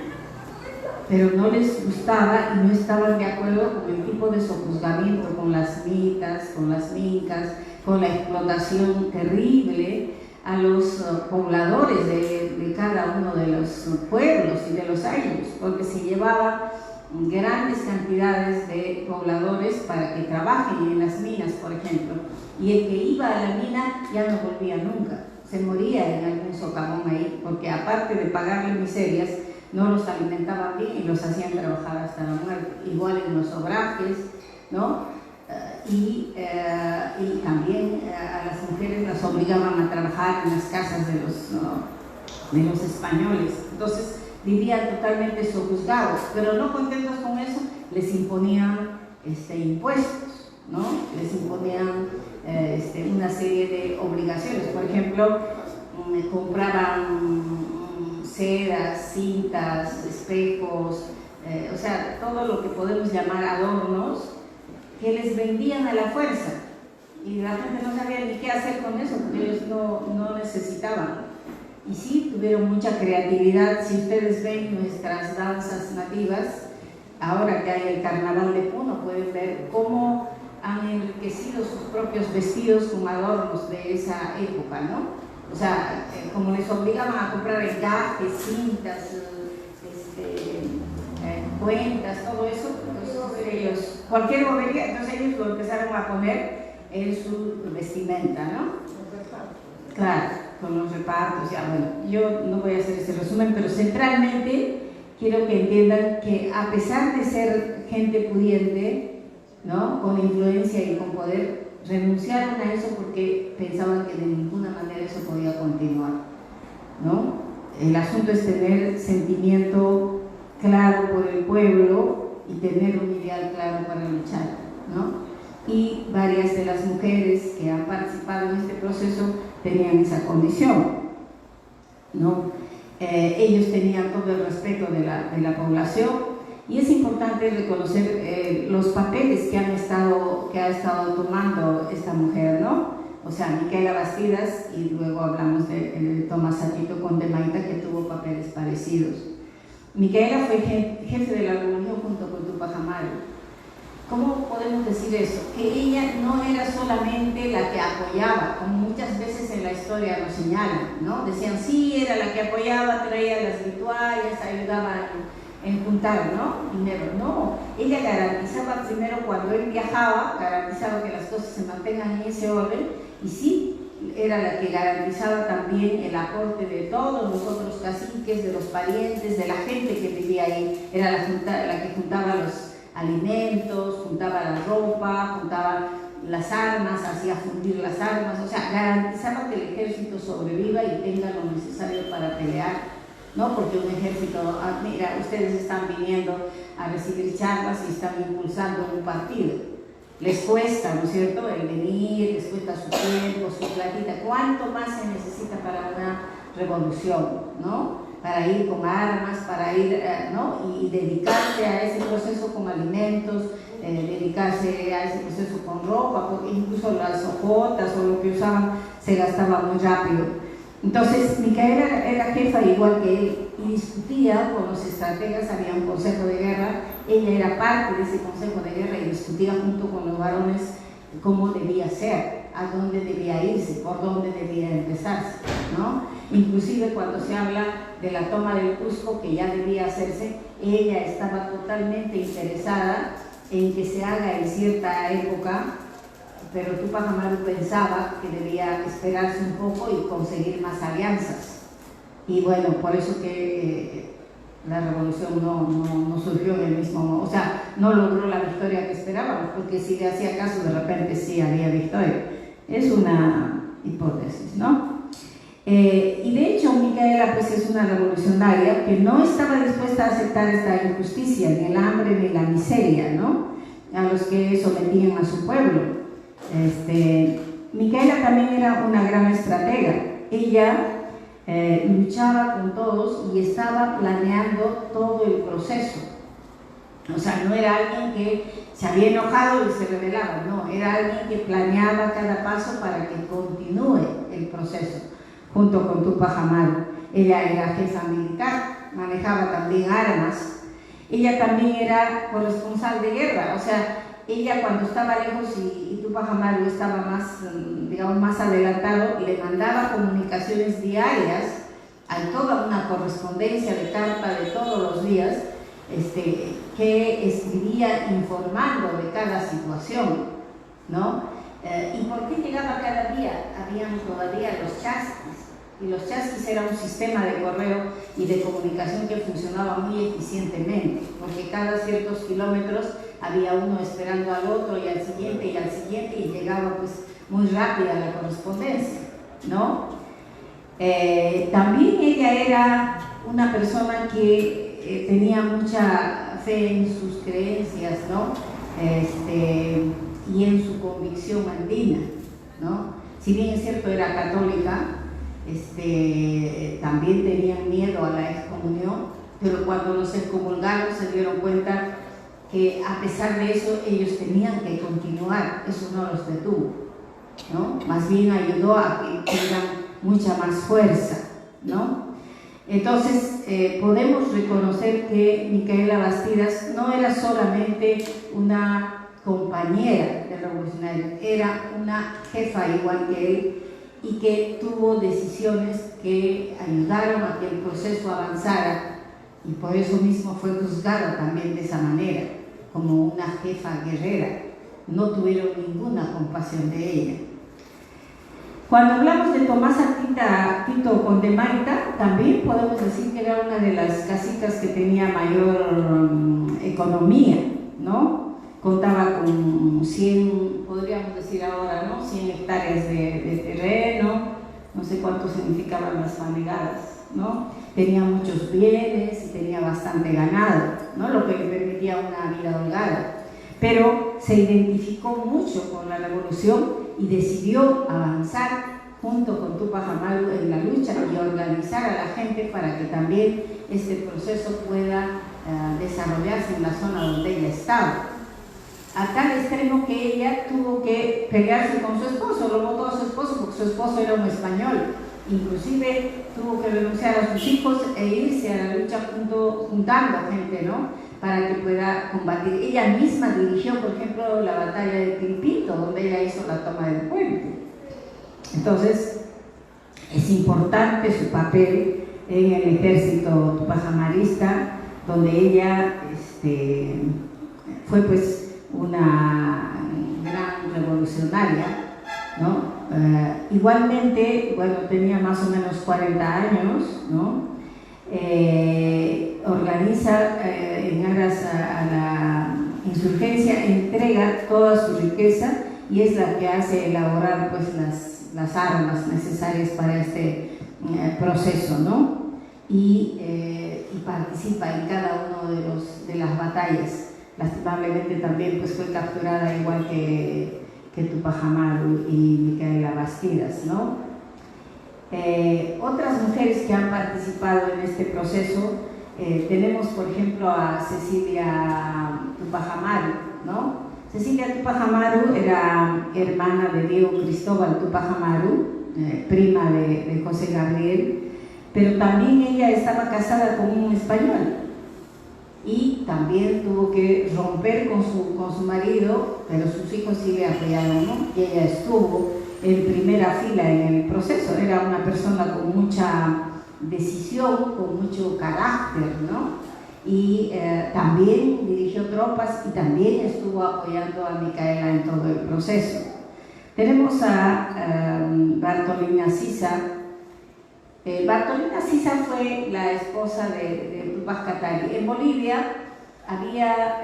pero no les gustaba y no estaban de acuerdo con el tipo de sojuzgamiento, con las mitas, con las mincas, con la explotación terrible a los pobladores de cada uno de los pueblos y de los años, porque se llevaban grandes cantidades de pobladores para que trabajen en las minas, por ejemplo, y el que iba a la mina ya no volvía nunca, se moría en algún socavón ahí, porque aparte de pagarle miserias, no los alimentaban bien y los hacían trabajar hasta la muerte, igual en los obrajes, ¿no? Y también a las mujeres las obligaban a trabajar en las casas de los españoles. Entonces vivían totalmente sojuzgados, pero no contentos con eso, les imponían impuestos, ¿no? Les imponían una serie de obligaciones. Por ejemplo, compraban sedas, cintas, espejos, o sea, todo lo que podemos llamar adornos, que les vendían a la fuerza, y la gente no sabía ni qué hacer con eso, porque ellos no necesitaban. Y sí, tuvieron mucha creatividad. Si ustedes ven nuestras danzas nativas, ahora que hay el carnaval de Puno, pueden ver cómo han enriquecido sus propios vestidos con adornos de esa época, ¿no? O sea, como les obligaban a comprar encajes, cintas, cuentas, todo eso, entonces ellos, cualquier bobería, entonces ellos lo empezaron a poner en su vestimenta, ¿no? Claro, con los repartos, ya bueno, yo no voy a hacer ese resumen, pero centralmente quiero que entiendan que a pesar de ser gente pudiente, ¿no?, con influencia y con poder, renunciaron a eso porque pensaban que de ninguna manera eso podía continuar, ¿no? El asunto es tener sentimiento claro por el pueblo y tener un ideal claro para luchar, ¿no? Y varias de las mujeres que han participado en este proceso tenían esa condición, ¿no? Ellos tenían todo el respeto de la población, y es importante reconocer los papeles que ha estado tomando esta mujer, ¿no? O sea, Micaela Bastidas, y luego hablamos de Tomás Sachito Condemaita, que tuvo papeles parecidos. Micaela fue jefe de la revolución junto con Tupac Amaru. ¿Cómo podemos decir eso? Que ella no era solamente la que apoyaba, como muchas veces en la historia lo señalan, ¿no? Decían, sí, era la que apoyaba, traía las vituallas, ayudaba en juntar, ¿no?, dinero. No, ella garantizaba primero, cuando él viajaba, garantizaba que las cosas se mantengan en ese orden, y sí, era la que garantizaba también el aporte de todos los otros caciques, de los parientes, de la gente que vivía ahí. Era la que juntaba los alimentos, juntaba la ropa, juntaba las armas, hacía fundir las armas, o sea, garantizaba que el ejército sobreviva y tenga lo necesario para pelear, ¿no? Porque un ejército, mira, ustedes están viniendo a recibir charlas y están impulsando un partido. Les cuesta, ¿no es cierto?, el venir, les cuesta su tiempo, su platita. ¿Cuánto más se necesita para una revolución, ¿no? Para ir con armas, para ir, ¿no?, y dedicarse a ese proceso con alimentos, dedicarse a ese proceso con ropa, porque incluso las hojotas o lo que usaban se gastaba muy rápido. Entonces, Micaela era jefa igual que él y discutía con los estrategas. Había un consejo de guerra, ella era parte de ese consejo de guerra y discutía junto con los varones cómo debía ser, a dónde debía irse, por dónde debía empezarse, ¿no? Inclusive cuando se habla de la toma del Cusco, que ya debía hacerse, ella estaba totalmente interesada en que se haga en cierta época, pero Tupac Amaru pensaba que debía esperarse un poco y conseguir más alianzas. Y bueno, por eso que la revolución no surgió en el mismo, o sea, no logró la victoria que esperábamos, porque si le hacía caso, de repente sí había victoria. Es una hipótesis, ¿no? Y de hecho, Micaela pues es una revolucionaria que no estaba dispuesta a aceptar esta injusticia, ni el hambre ni la miseria, ¿no?, a los que sometían a su pueblo. Micaela también era una gran estratega. Ella luchaba con todos y estaba planeando todo el proceso. O sea, no era alguien que se había enojado y se rebelaba, no, era alguien que planeaba cada paso para que continúe el proceso, junto con Tupac Amaru. Ella era jefa militar, manejaba también armas. ella también era corresponsal de guerra, o sea, ella cuando estaba lejos y Tupac Amaru estaba más, digamos, más adelantado, le mandaba comunicaciones diarias, a toda una correspondencia de carta de todos los días, que escribía informando de cada situación, ¿no? ¿Y por qué llegaba cada día? Habían todavía los chasquis, y los chasquis era un sistema de correo y de comunicación que funcionaba muy eficientemente, porque cada ciertos kilómetros había uno esperando al otro y al siguiente y llegaba pues muy rápida la correspondencia, ¿no? También ella era una persona que tenía mucha fe en sus creencias, ¿no? Y en su convicción andina, ¿no? Si bien es cierto era católica, también tenían miedo a la excomunión, pero cuando los excomulgaron se dieron cuenta que a pesar de eso ellos tenían que continuar, eso no los detuvo, ¿no? Más bien ayudó a que tengan mucha más fuerza, ¿no? Entonces podemos reconocer que Micaela Bastidas no era solamente una compañera del revolucionario, era una jefa igual que él y que tuvo decisiones que ayudaron a que el proceso avanzara, y por eso mismo fue juzgada también de esa manera, como una jefa guerrera. No tuvieron ninguna compasión de ella. Cuando hablamos de Tomasa Tito Condemaita, también podemos decir que era una de las casitas que tenía mayor economía, ¿no? Contaba con 100, podríamos decir ahora, ¿no? 100 hectáreas de terreno, no sé cuánto significaban las fanegadas, ¿no? Tenía muchos bienes y tenía bastante ganado, ¿no? Lo que le permitía una vida holgada. Pero se identificó mucho con la revolución y decidió avanzar junto con Tupac Amaru en la lucha y organizar a la gente para que también este proceso pueda desarrollarse en la zona donde ella estaba. A tal extremo que ella tuvo que pelearse con su esposo, lo votó a su esposo porque su esposo era un español. Inclusive tuvo que renunciar a sus hijos e irse a la lucha juntando gente, ¿no? Para que pueda combatir. Ella misma dirigió, por ejemplo, la batalla de Tilpito, donde ella hizo la toma del puente. Entonces, es importante su papel en el ejército tupacamarista, donde ella fue pues una gran revolucionaria, ¿no? Igualmente, bueno, tenía más o menos 40 años, ¿no? Organiza en aras a la insurgencia, entrega toda su riqueza y es la que hace elaborar pues las armas necesarias para este proceso, ¿no? Y participa en cada uno de las batallas. Lastimablemente también pues fue capturada igual que Tupac Amaru y Micaela Bastidas, ¿no? Otras mujeres que han participado en este proceso, tenemos por ejemplo a Cecilia Tupac Amaru, ¿no? Cecilia Tupac Amaru era hermana de Diego Cristóbal Tupac Amaru, prima de José Gabriel, pero también ella estaba casada con un español y también tuvo que romper con su marido, pero sus hijos sí le apoyaron, ¿no? Y ella estuvo en primera fila en el proceso, era una persona con mucha decisión, con mucho carácter, ¿no? Y también dirigió tropas y también estuvo apoyando a Micaela en todo el proceso. Tenemos a Bartolina Sisa. Bartolina Sisa fue la esposa de Tupac Katari. En Bolivia había,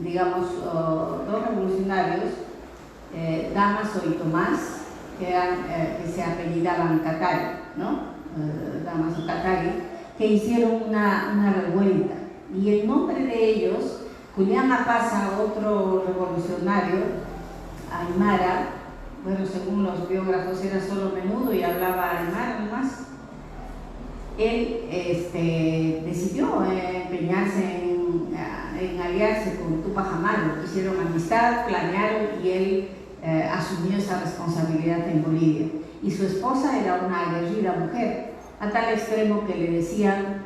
digamos, dos revolucionarios, Damaso y Tomás, que se apellidaban Katari, ¿no? Damaso Katari, que hicieron una revuelta. Y el nombre de ellos, Julián Apaza, otro revolucionario, aymara, bueno, según los biógrafos era solo menudo y hablaba aymara nomás. Él decidió empeñarse en aliarse con Tupac Amaru, hicieron amistad, planearon y él asumió esa responsabilidad en Bolivia. Y su esposa era una aguerrida mujer, a tal extremo que le decían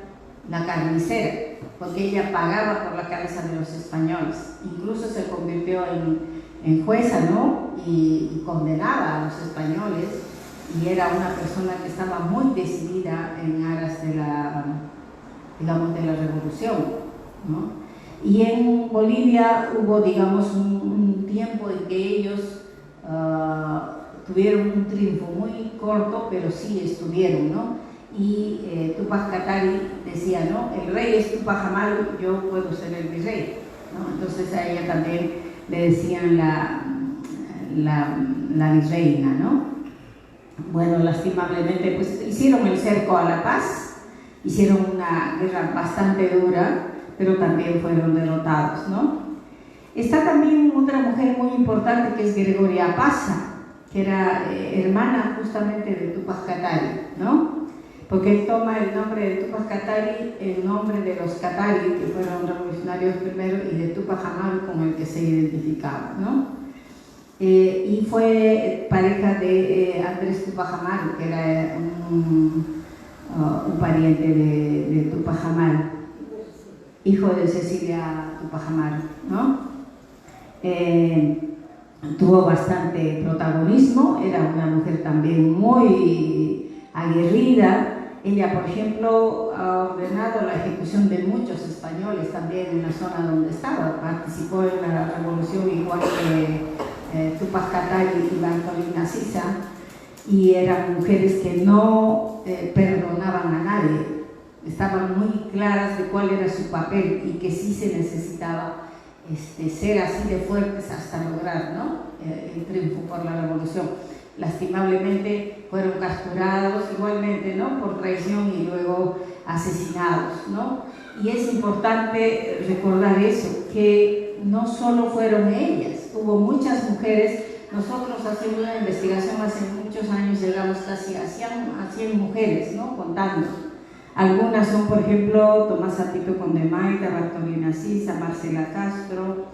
la carnicera, porque ella pagaba por la cabeza de los españoles. Incluso se convirtió en jueza, ¿no? Y condenaba a los españoles, y era una persona que estaba muy decidida en aras de la, digamos, de la revolución, ¿no? Y en Bolivia hubo, digamos, un tiempo en que ellos tuvieron un triunfo muy corto, pero sí estuvieron, ¿no? Y Túpac Katari decía, ¿no? El rey es Túpac Amaru, yo puedo ser el virrey, ¿no? Entonces a ella también le decían la virreina, ¿no? Bueno, lastimablemente, pues hicieron el cerco a La Paz, hicieron una guerra bastante dura, pero también fueron derrotados, ¿no? Está también otra mujer muy importante que es Gregoria Pasa, que era hermana justamente de Túpac Katari, ¿no? Porque él toma el nombre de Túpac Katari, el nombre de los Katari, que fueron revolucionarios primero, y de Túpac Amaru con el que se identificaba, ¿no? Y fue pareja de Andrés Túpac Amaru, que era un pariente de Túpac Amaru, hijo de Cecilia Túpac Amaru, ¿no? Tuvo bastante protagonismo, era una mujer también muy aguerrida. Ella, por ejemplo, ha ordenado la ejecución de muchos españoles también en la zona donde estaba. Participó en la revolución igual que Túpac Katari y Bartolina Sisa, y eran mujeres que no perdonaban a nadie. Estaban muy claras de cuál era su papel y que sí se necesitaba ser así de fuertes hasta lograr, ¿no? El triunfo por la revolución. Lastimablemente fueron capturados igualmente, ¿no? Por traición y luego asesinados, ¿no? Y es importante recordar eso, que no solo fueron ellas, hubo muchas mujeres. Nosotros haciendo una investigación hace muchos años llegamos casi a 100 mujeres, ¿no? Contando. Algunas son, por ejemplo, Tomasa Tito Condemaita, Bartolina Sisa, Marcela Castro,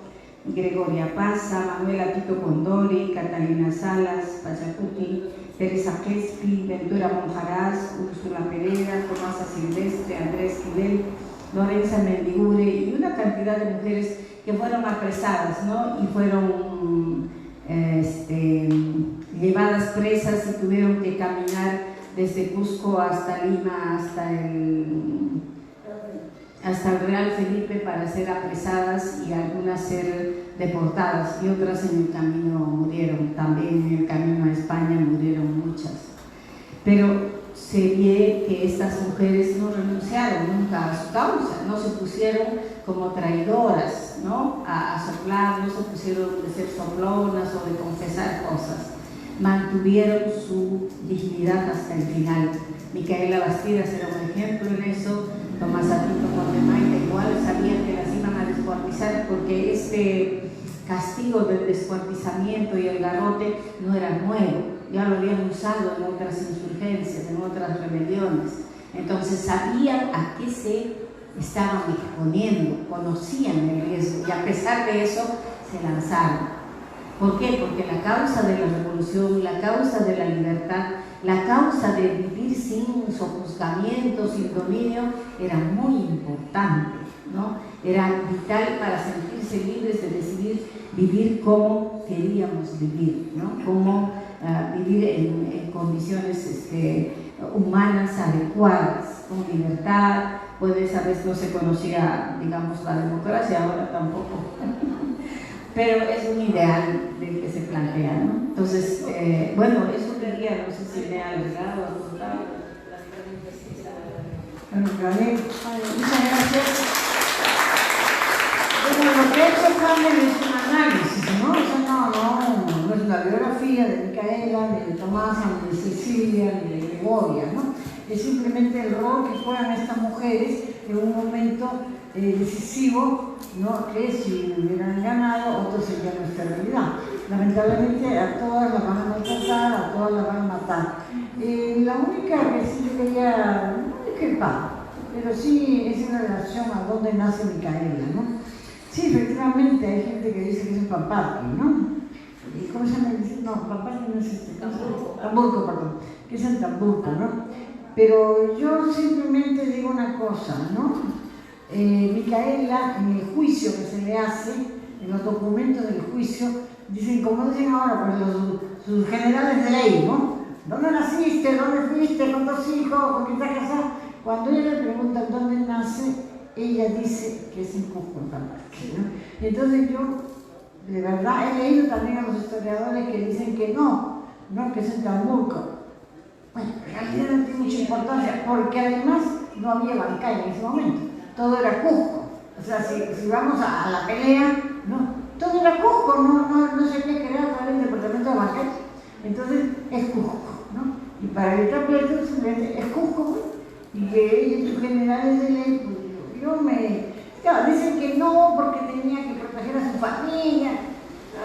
Gregoria Pasa, Manuela Tito Condori, Catalina Salas, Pachacuti, Teresa Crespi, Ventura Monjaraz, Úrsula Pereira, Tomasa Silvestre, Andrés Quibel, Lorenza Mendigure y una cantidad de mujeres que fueron apresadas, ¿no? Y fueron llevadas presas y tuvieron que caminar desde Cusco hasta Lima, hasta el Real Felipe para ser apresadas y algunas ser deportadas, y otras en el camino murieron. También en el camino a España murieron muchas. Pero se ve que estas mujeres no renunciaron nunca a su causa, no se pusieron como traidoras, ¿no? a soplar, no se pusieron de ser soplonas o de confesar cosas. Mantuvieron su dignidad hasta el final. Micaela Bastidas era un ejemplo en eso. Tomasa Tito Condemaita igual, sabían que las iban a descuartizar, porque este castigo del descuartizamiento y el garrote no era nuevo, ya lo habían usado en otras insurgencias, en otras rebeliones. Entonces sabían a qué se estaban exponiendo, conocían el riesgo, y a pesar de eso se lanzaron. ¿Por qué? Porque la causa de la revolución, la causa de la libertad, la causa de vivir sin sojuzgamiento, sin dominio, era muy importante, ¿no? Era vital para sentirse libres de decidir vivir como queríamos vivir, ¿no? Cómo vivir en condiciones humanas adecuadas, con libertad. Pues esa vez no se conocía, digamos, la democracia, ahora tampoco. Pero es un ideal del que se plantea, ¿no? Entonces, bueno, eso quería, no sé si me ha agregado o apuntado. Bueno, Gabriel, muchas gracias. Bueno, lo que ha hecho Carmen es un análisis, ¿no? Eso no es una biografía de Micaela, ni de Tomasa, ni de Cecilia, ni de Gregoria, ¿no? Es simplemente el rol que juegan estas mujeres en un momento decisivo, ¿no? Que si hubieran ganado, otro sería nuestra realidad. Lamentablemente a todas las van a maltratar, a todas las van a matar. La única que sí yo quería, no discrepar, pero sí es en relación a dónde nace Micaela, ¿no? Sí, efectivamente hay gente que dice que es en Pampaqui, ¿no? ¿Y cómo se llama? No, Pampaqui no es Tamburco, perdón, que es en Tamburco, ¿no? Pero yo simplemente digo una cosa, ¿no? Micaela, en el juicio que se le hace, en los documentos del juicio, dicen, como dicen ahora, pues sus generales de ley, ¿no? ¿Dónde naciste? ¿Dónde fuiste? ¿Cuántos hijos? ¿Con quién estás casada? Cuando ella le pregunta dónde nace, ella dice que es en Cusco, en Tambaquí, ¿no? Entonces yo, de verdad, he leído también a los historiadores que dicen que no, que es en Tamburco. Bueno, en realidad no tiene mucha importancia, porque además no había Bancay en ese momento, todo era Cusco. O sea, si vamos a la pelea, no, todo era Cusco, no se había creado todavía el departamento de Bancay. Entonces es Cusco, ¿no? Y para evitar pleitos simplemente es Cusco, ¿no? Y que ellos, sus generales de ley, pues yo me... Claro, dicen que no, porque tenía que proteger a su familia.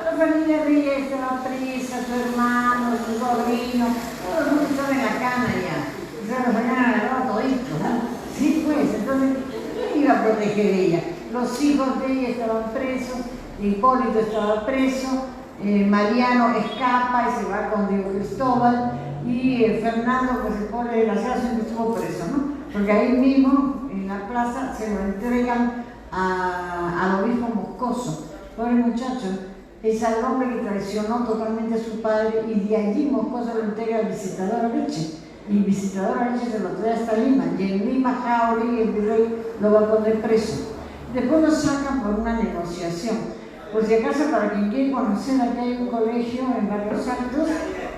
La familia de ella estaba presa, su hermano, su sobrino, todo el mundo estaba en la cana ya. O sea, los habían agarrado toditos, ¿no? Sí, pues, entonces, ¿quién iba a proteger ella? Los hijos de ella estaban presos, Hipólito estaba preso, Mariano escapa y se va con Diego Cristóbal, y Fernando, pues el pobre desgraciado, siempre estuvo preso, ¿no? Porque ahí mismo, en la plaza, se lo entregan al obispo Moscoso. Pobre muchacho, es al hombre que traicionó totalmente a su padre, y de allí Moscoso lo entrega al visitador Areche, y el visitador Areche se lo trae hasta Lima, y en Lima Jauregui, el virrey, lo va a poner preso. Después lo sacan por una negociación. Por si acaso, para quien quiera conocer, aquí hay un colegio en Barrio Santos,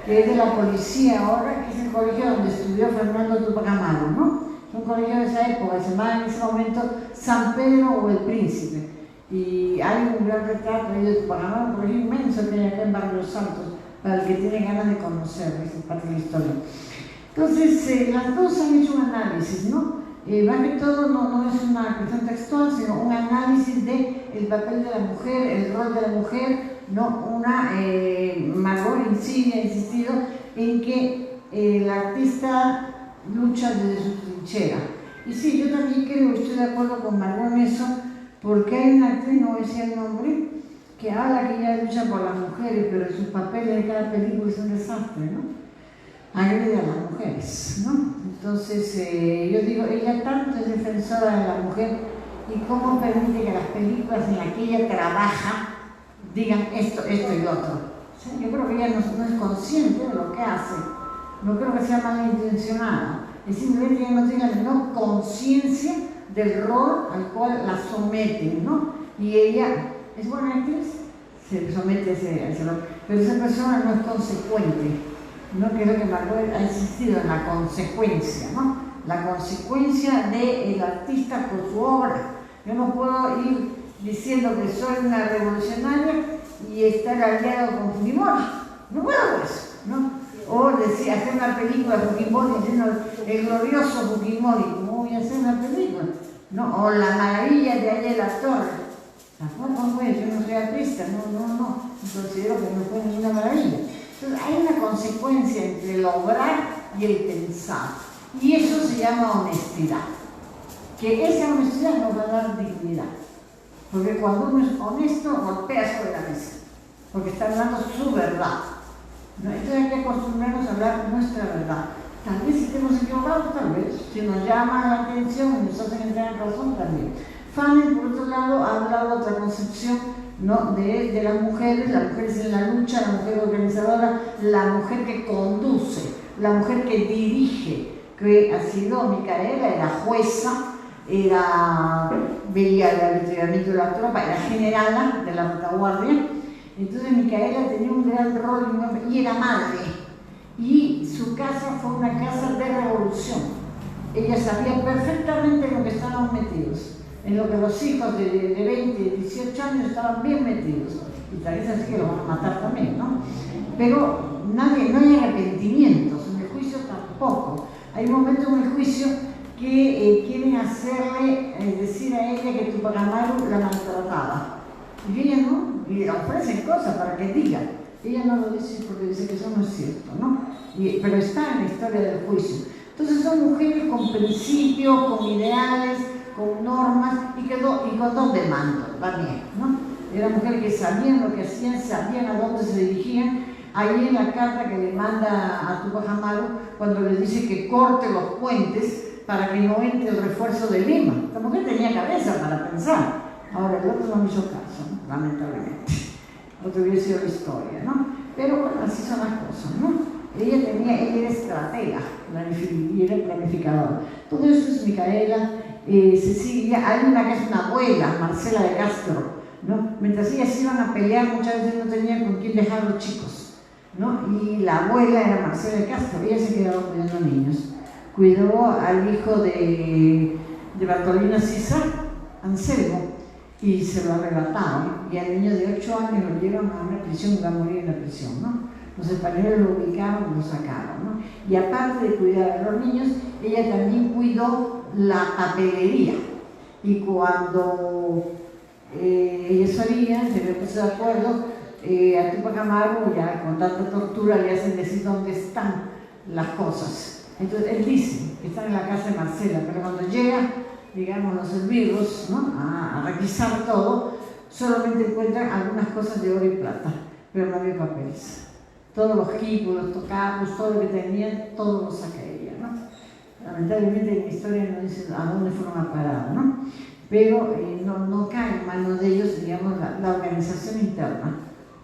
que es de la policía ahora, que es el colegio donde estudió Fernando Túpac Amaru, ¿no? Es un colegio de esa época, se llamaba en ese momento San Pedro o el Príncipe. Y hay un gran retrato de Túpac Amaru, un colegio inmenso que hay acá en Barrio Santos, para el que tiene ganas de conocer, esa parte de la historia. Entonces, las dos han hecho un análisis, ¿no? Más que todo no es una cuestión textual, sino un análisis del papel de la mujer, el rol de la mujer, ¿no? Margot Insigne ha insistido en que el artista lucha desde su trinchera. Y sí, yo también creo, estoy de acuerdo con Margot en eso, porque hay una actriz, no voy a decir el nombre, que habla que ella lucha por las mujeres, pero sus papeles en cada película es un desastre, ¿no? Agrede a las mujeres, ¿no? Entonces, yo digo, ella tanto es defensora de la mujer, y cómo permite que las películas en las que ella trabaja digan esto y lo otro. O sea, yo creo que ella no es consciente de lo que hace, no creo que sea malintencionada, es simplemente que ella no tiene la menor conciencia del rol al cual la someten, ¿no? Y ella es buena actriz, se somete a ese rol, pero esa persona no es consecuente. No creo que Margot ha insistido en la consecuencia, ¿no? La consecuencia del artista por su obra. Yo no puedo ir diciendo que soy una revolucionaria y estar aliado con Fujimori. No puedo eso, ¿no? O decir, hacer una película de Fujimori diciendo el glorioso Fujimori. ¿Cómo voy a hacer una película? ¿No? O la maravilla de Ayala Torre. Tampoco fue, yo no soy artista, no. Considero que no fue ninguna maravilla. Entonces hay una consecuencia entre el obrar y el pensar, y eso se llama honestidad, que esa honestidad nos va a dar dignidad, porque cuando uno es honesto golpea sobre la mesa, porque está hablando su verdad, ¿no? Entonces hay que acostumbrarnos a hablar nuestra verdad, tal vez si estemos equivocados, tal vez, si nos llama la atención y nos hacen entrar en razón también. Fanon, por otro lado, ha hablado de otra concepción, ¿no? de las mujeres en la lucha, la mujer organizadora, la mujer que conduce, la mujer que dirige, que ha sido Micaela, era jueza, veía el entrenamiento de la tropa, era generala de la retaguardia. Entonces Micaela tenía un gran rol y era madre, y su casa fue una casa de revolución. Ella sabía perfectamente en lo que estaban metidos, en lo que los hijos de 20, 18 años estaban bien metidos, y tal vez así que lo van a matar también, ¿no? Pero no hay arrepentimientos, en el juicio tampoco. Hay momentos en el juicio que quieren hacerle decir a ella que Túpac Amaru la maltrataba, y ella no, y le ofrecen cosas para que diga. Ella no lo dice porque dice que eso no es cierto, ¿no? Pero está en la historia del juicio. Entonces son mujeres con principios, con ideales, con normas y con don de mando también, ¿no? Eran mujeres que sabían lo que hacían, sabían a dónde se dirigían, ahí en la carta que le manda a Tupac Amaru, cuando le dice que corte los puentes para que no entre el refuerzo de Lima. La mujer tenía cabeza para pensar. Ahora, el otro no me hizo caso, ¿no? Lamentablemente. Otro hubiera sido la historia, ¿no? Pero bueno, así son las cosas, ¿no? Ella era estratega y era planificadora. Todo eso es Micaela, Cecilia. Hay una que es una abuela, Marcela de Castro, ¿no? Mientras ellas iban a pelear, muchas veces no tenían con quién dejar a los chicos, ¿no? Y la abuela era Marcela de Castro, ella se quedaba cuidando niños. Cuidó al hijo de Bartolina Sisa, Anselmo, y se lo arrebataron. Y al niño de 8 años lo llevan a una prisión y va a morir en la prisión, ¿no? Los españoles lo ubicaron y lo sacaron, ¿no? Y aparte de cuidar a los niños, ella también cuidó la papelería. Y cuando ella sabía, se había puesto de acuerdo, a Tupac Amaru, ya con tanta tortura, le hacen decir dónde están las cosas. Entonces él dice que están en la casa de Marcela, pero cuando llega, digamos, los esbirros, ¿no?, a requisar todo, solamente encuentran algunas cosas de oro y plata, pero no había papeles. Todos los equipos, los tocados, todo lo que tenían, todo lo saca ella, ¿no? Lamentablemente en la historia no dice a dónde fueron a parar, ¿no? Pero no cae en manos de ellos, digamos, la organización interna,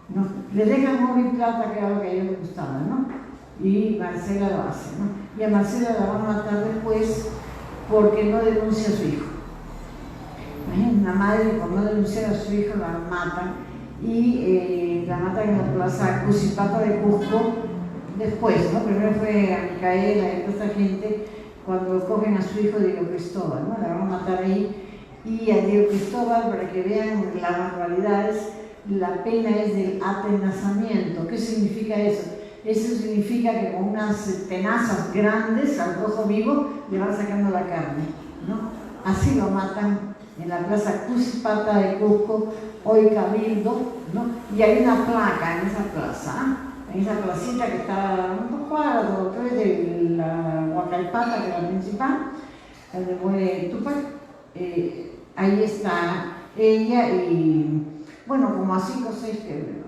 ¿no? Le dejan oro y plata, que era lo que a ellos les gustaba, ¿no? Y Marcela lo hace, ¿no? Y a Marcela la van a matar después porque no denuncia a su hijo. Imagínense, una madre por no denunciar a su hijo la matan, y la matan en la plaza Cusipata de Cusco después, ¿no? Primero fue a Micaela y toda esta gente cuando cogen a su hijo Diego Cristóbal, ¿no? La van a matar ahí, y a Diego Cristóbal, para que vean las barbaridades, la pena es del atenazamiento. ¿Qué significa eso? Eso significa que con unas tenazas grandes al rojo vivo le van sacando la carne, ¿no? Así lo matan en la plaza Cusipata de Cusco, hoy Cabildo, ¿no? Y hay una placa en esa plaza, en esa placita que está un cuadro de la Huacaipata, que es la principal, donde muere Tupac. Ahí está ella y, bueno, como a 5 o 6,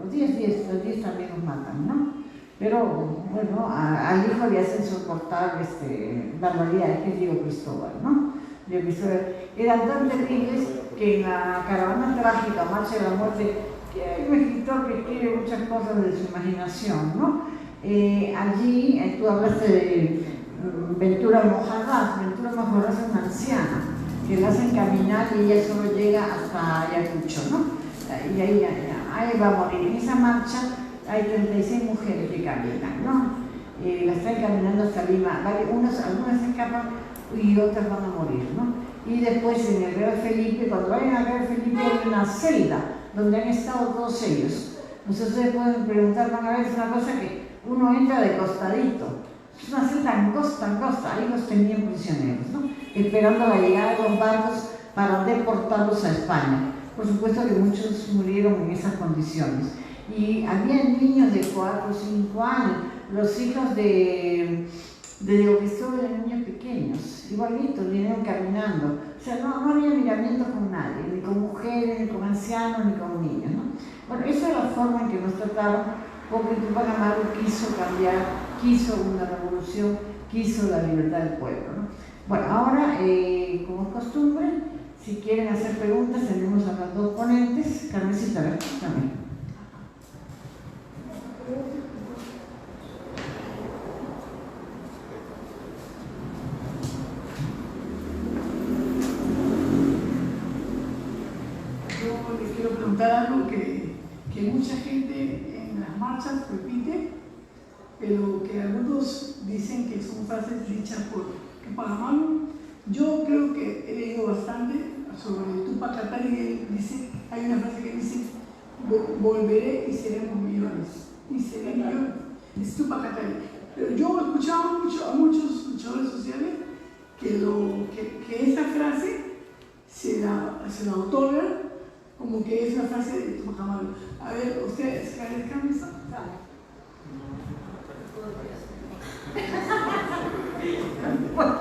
los 10 también los matan, ¿no? Pero, bueno, al hijo le hacen soportar barbaridades, que es Diego Cristóbal, ¿no? Diego Cristóbal. Eran tan terribles que en la caravana trágica, Marcha de la Muerte, que hay un escritor que escribe muchas cosas de su imaginación, ¿no? Allí, tú hablaste de Ventura Mojarras. Ventura Mojarras es una anciana, que la hacen caminar y ella solo llega hasta Ayacucho, ¿no? Y ahí va a morir. En esa marcha hay 36 mujeres que caminan, ¿no? La están caminando hasta Lima. Algunas se escapan y otras van a morir, ¿no? Y después en el Real Felipe, cuando vayan al Real Felipe, hay una celda donde han estado todos ellos. Entonces ustedes pueden preguntar, van a ver, es una cosa que uno entra de costadito. Es una celda angosta, ahí los tenían prisioneros, ¿no? Esperando la llegada de los barcos para deportarlos a España. Por supuesto que muchos murieron en esas condiciones. Y había niños de 4 o 5 años, los hijos de Diego Cristóbal eran niños pequeños, igualitos, vinieron caminando. O sea, no había miramientos con nadie, ni con mujeres, ni con ancianos, ni con niños, ¿no? Bueno, esa es la forma en que nos trataron, porque Tupac Amaru quiso cambiar, quiso una revolución, quiso la libertad del pueblo, ¿no? Bueno, ahora, como es costumbre, si quieren hacer preguntas, tenemos a las 2 ponentes. Carmencita, a ver, también. Algo que mucha gente en las marchas repite, pero que algunos dicen que son frases dichas por Tupac Amaru. Yo creo que he leído bastante sobre Tupac Katari, y él dice, hay una frase que dice: volveré y seremos millones, y seré millones. Es Tupac Katari. Pero yo he escuchado a muchos luchadores sociales que esa frase se la otorgan como que es la frase de Tupac Amaru. A ver, ustedes, ¿esclarezcan eso? Bueno,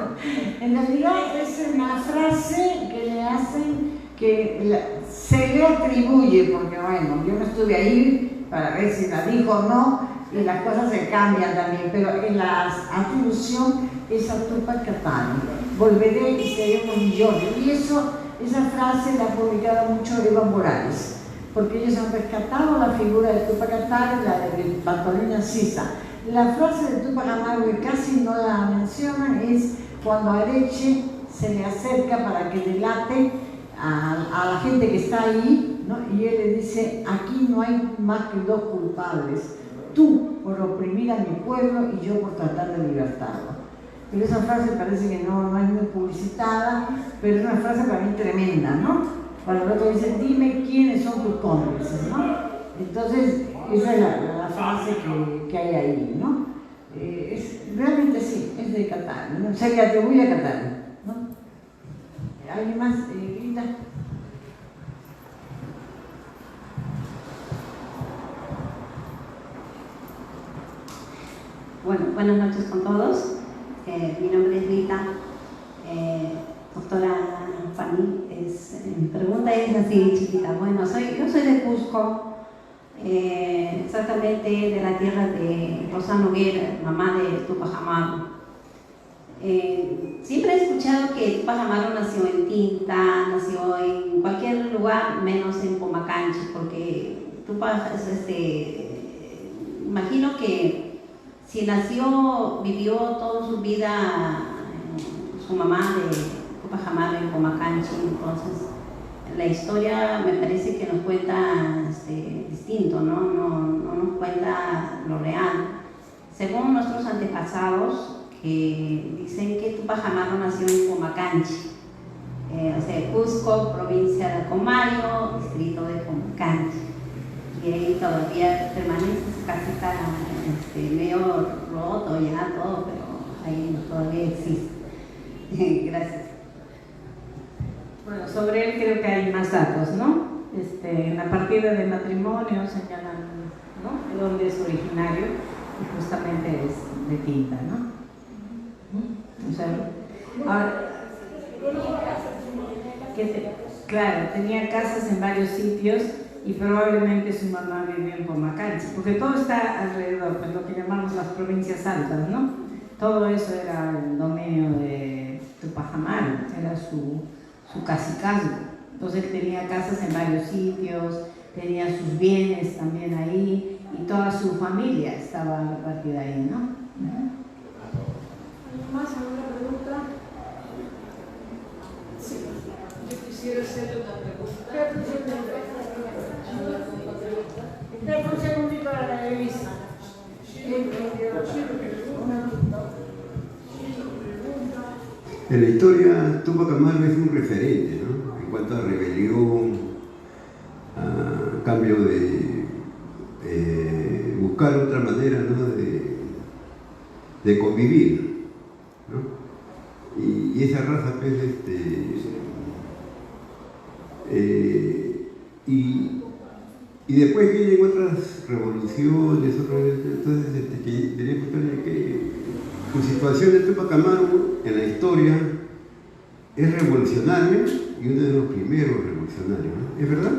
en realidad es una frase que le hacen, se le atribuye, porque bueno, yo no estuve ahí para ver si la dijo o no, y las cosas se cambian también, pero en la atribución es a Tupac Katari. Volveré y seremos millones. Y esa frase la ha publicado mucho Evo Morales, porque ellos han rescatado la figura de Tupac Katari, la de Bartolina Sisa. La frase de Tupac Amaru, que casi no la mencionan, es cuando Areche se le acerca para que delate a la gente que está ahí, ¿no? Y él le dice: aquí no hay más que dos culpables, tú por oprimir a mi pueblo y yo por tratar de libertarlo. Pero esa frase parece que no es muy publicitada, pero es una frase para mí tremenda, ¿no? Cuando el otro dice: dime quiénes son tus cómplices, ¿no? Entonces, esa es la frase que hay ahí, ¿no? Realmente sí, es de Katari, ¿no? Se le atribuye a Katari, ¿no? ¿Alguien más? Grita. Bueno, buenas noches con todos. Mi nombre es Rita. Doctora Fanny, mi pregunta es así chiquita. Bueno, yo soy de Cusco, exactamente de la tierra de Rosa Noguera, mamá de Tupac Amaru. Siempre he escuchado que Tupac Amaru nació en Tinta, nació en cualquier lugar menos en Pumacanchi, porque Tupac imagino que si vivió toda su vida su mamá de Tupac Amaru en Pumacanchi, entonces la historia me parece que nos cuenta distinto, no nos cuenta lo real. Según nuestros antepasados, que dicen que Tupac Amaru nació en Pumacanchi, Cusco, provincia de Acomayo, distrito de Pumacanchi. Y ahí todavía permanece su casita medio roto ya todo, pero ahí todavía existe. Gracias. Bueno, sobre él creo que hay más datos, ¿no? En la partida de matrimonio señalan, ¿no?, de dónde es originario, y justamente es de Tinta, ¿no? O sea, ahora, claro, tenía casas en varios sitios y probablemente su mamá vivió en Pumacanchi, porque todo está alrededor, pues lo que llamamos las provincias altas, ¿no? Todo eso era el dominio de Tupac Amaru, era su cacicazgo. Entonces él tenía casas en varios sitios, tenía sus bienes también ahí, y toda su familia estaba repartida ahí, ¿no? ¿Más alguna pregunta? Sí, yo quisiera hacerle una pregunta. Espera un segundito a la revista. En la historia, Tupac Amaru es un referente, ¿no?, en cuanto a rebelión, a cambio de buscar otra manera, ¿no?, de convivir, ¿no? Y esa raza, pues, y después vienen otras revoluciones, entonces tenemos que su situación de Tupac Amaru en la historia es revolucionaria y uno de los primeros revolucionarios, ¿no? ¿Es verdad?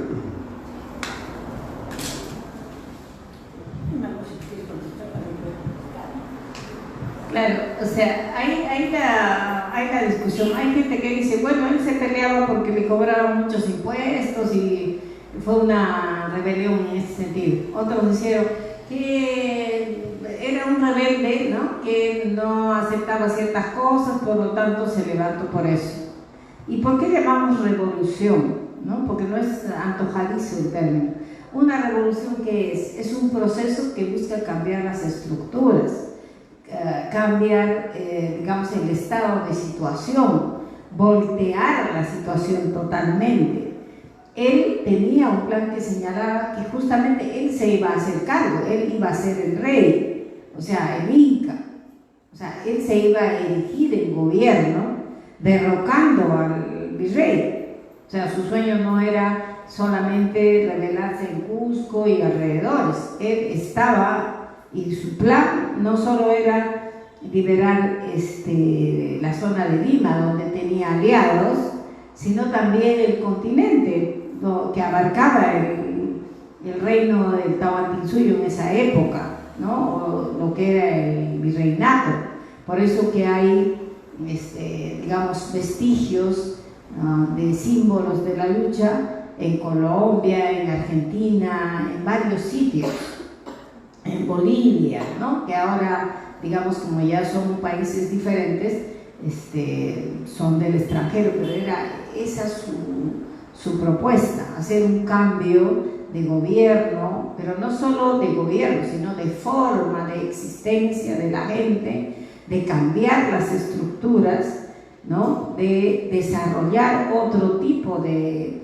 Claro, o sea, hay la discusión. Hay gente que dice, bueno, él se peleaba porque le cobraban muchos impuestos y fue una rebelión en ese sentido. Otros dijeron que era un rebelde, ¿no?, que no aceptaba ciertas cosas, por lo tanto se levantó por eso. ¿Y por qué llamamos revolución? ¿No? Porque no es antojadizo el término. Una revolución, ¿qué es? Es un proceso que busca cambiar las estructuras, cambiar, digamos, el estado de situación, voltear la situación totalmente. Él tenía un plan que señalaba que justamente él se iba a hacer cargo, él iba a ser el rey, o sea, el Inca. O sea, él se iba a erigir en gobierno, derrocando al virrey. O sea, su sueño no era solamente rebelarse en Cusco y alrededores. Él estaba, y su plan no solo era liberar la zona de Lima, donde tenía aliados, sino también el continente, que abarcaba el reino del Tahuantinsuyo en esa época, ¿no? O lo que era el virreinato. Por eso que hay, digamos, vestigios de símbolos de la lucha en Colombia, en Argentina, en varios sitios, en Bolivia, ¿no? Que ahora, digamos, como ya son países diferentes, son del extranjero, pero era esa su propuesta, hacer un cambio de gobierno, pero no solo de gobierno, sino de forma de existencia de la gente, de cambiar las estructuras, ¿no? De desarrollar otro tipo de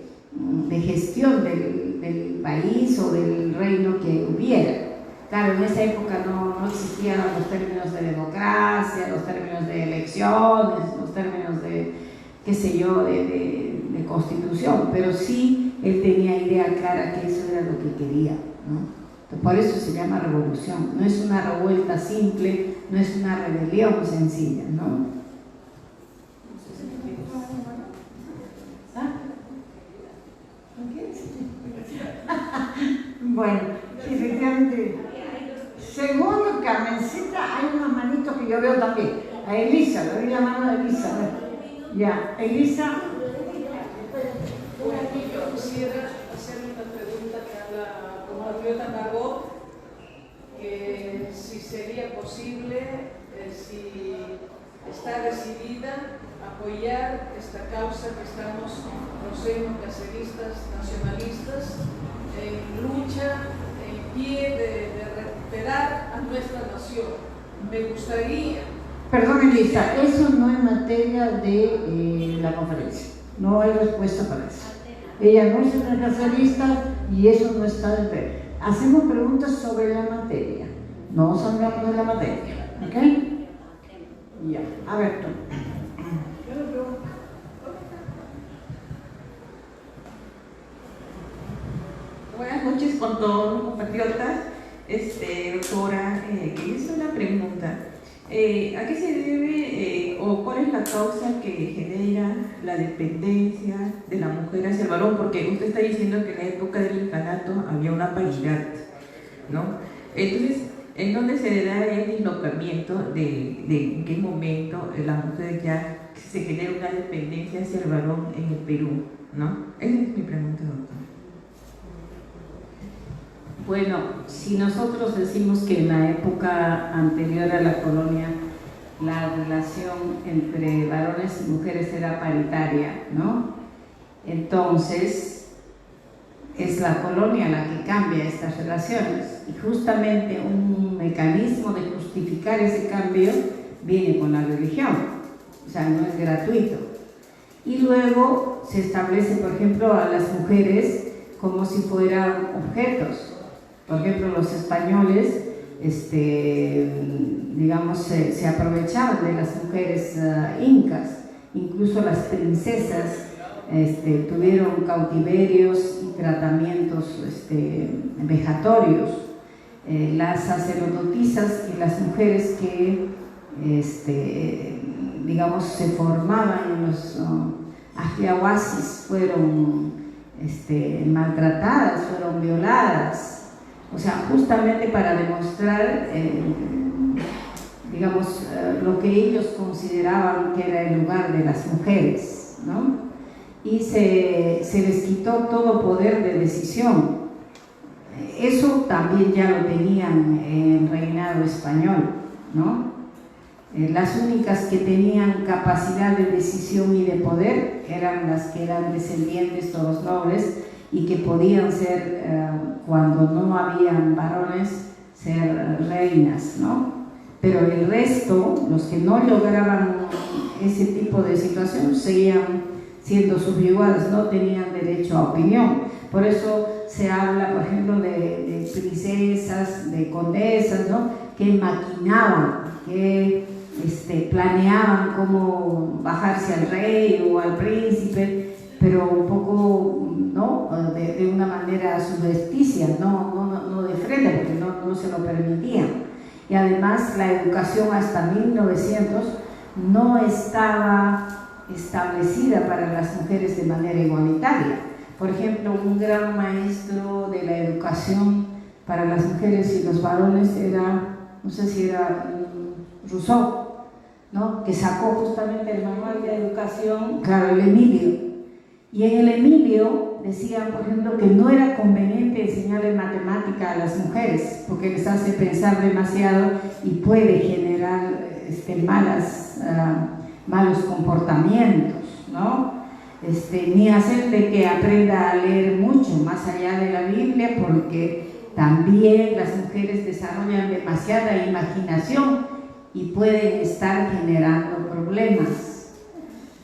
gestión del país o del reino que hubiera. Claro, en esa época no existían los términos de democracia, los términos de elecciones, los términos de, qué sé yo, de constitución, pero sí él tenía idea clara que eso era lo que quería, ¿no? Por eso se llama revolución, no es una revuelta simple, no es una rebelión sencilla, ¿no? Bueno, efectivamente. Segundo, Carmencita, hay una manito que yo veo también. A Elisa, le doy la mano a Elisa. Ya, Elisa. Bueno, yo quisiera hacerle una pregunta a la compatriota Margot, que si sería posible, si está decidida a apoyar esta causa que estamos los caceristas nacionalistas en lucha, en pie de recuperar a nuestra nación. Me gustaría... Perdón, Elisa, eso no es materia de la conferencia. No hay respuesta para eso. Ella no es una cacerista y eso no está de ver. Hacemos preguntas sobre la materia. No hablamos de la materia. ¿Ok? Ya. A ver tú. Buenas noches con todos los compatriotas. Doctora, que hice una pregunta. ¿A qué se debe o cuál es la causa que genera la dependencia de la mujer hacia el varón? Porque usted está diciendo que en la época del incanato había una paridad, ¿no? Entonces, ¿en dónde se da el dislocamiento de en qué momento la mujer ya se genera una dependencia hacia el varón en el Perú, ¿no? Esa es mi pregunta, doctora. Bueno, si nosotros decimos que en la época anterior a la colonia la relación entre varones y mujeres era paritaria, ¿no? Entonces es la colonia la que cambia estas relaciones y justamente un mecanismo de justificar ese cambio viene con la religión, o sea, no es gratuito. Y luego se establece, por ejemplo, a las mujeres como si fueran objetos. Por ejemplo, los españoles, digamos, se aprovechaban de las mujeres incas, incluso las princesas tuvieron cautiverios y tratamientos vejatorios. Las sacerdotisas y las mujeres que, digamos, se formaban en los ajiahuasis fueron maltratadas, fueron violadas. O sea, justamente para demostrar, digamos, lo que ellos consideraban que era el lugar de las mujeres, ¿no? Y se les quitó todo poder de decisión. Eso también ya lo tenían en el reinado español, ¿no? Las únicas que tenían capacidad de decisión y de poder eran las que eran descendientes, todos nobles, y que podían ser, cuando no habían varones, ser reinas, ¿no? Pero el resto, los que no lograban ese tipo de situación, seguían siendo subyugadas, no tenían derecho a opinión. Por eso se habla, por ejemplo, de princesas, de condesas, ¿no? Que maquinaban, que planeaban cómo bajarse al rey o al príncipe, pero un poco, ¿no? de una manera subrepticia, no de frente, porque no se lo permitían. Y además la educación hasta 1900 no estaba establecida para las mujeres de manera igualitaria. Por ejemplo, un gran maestro de la educación para las mujeres y los varones era, no sé si era Rousseau, ¿no? Que sacó justamente el manual de educación, claro, el Emilio. Y en el Emilio decían, por ejemplo, que no era conveniente enseñarle matemática a las mujeres porque les hace pensar demasiado y puede generar malos comportamientos, ¿no? Ni hacer de que aprenda a leer mucho más allá de la Biblia, porque también las mujeres desarrollan demasiada imaginación y pueden estar generando problemas,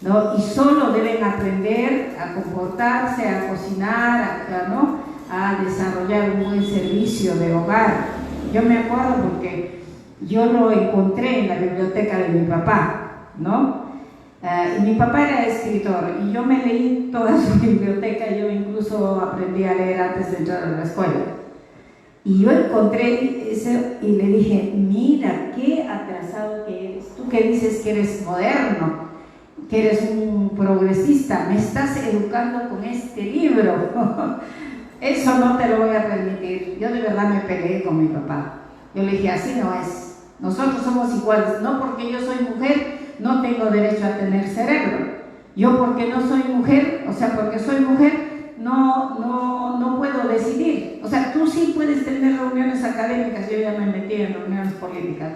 ¿no? Y solo deben aprender a comportarse, a cocinar, a desarrollar un buen servicio de hogar. Yo me acuerdo porque yo lo encontré en la biblioteca de mi papá, ¿no? Y mi papá era escritor y yo me leí toda su biblioteca. Yo incluso aprendí a leer antes de entrar a la escuela. Y yo encontré eso y le dije, mira, qué atrasado que eres. Tú que dices que eres moderno, que eres un progresista, me estás educando con este libro. Eso no te lo voy a permitir. Yo de verdad me peleé con mi papá. Yo le dije, así no es. Nosotros somos iguales. No porque yo soy mujer, no tengo derecho a tener cerebro. Yo porque no soy mujer, o sea, porque soy mujer, no puedo decidir. O sea, tú sí puedes tener reuniones académicas, yo ya me metí en reuniones políticas.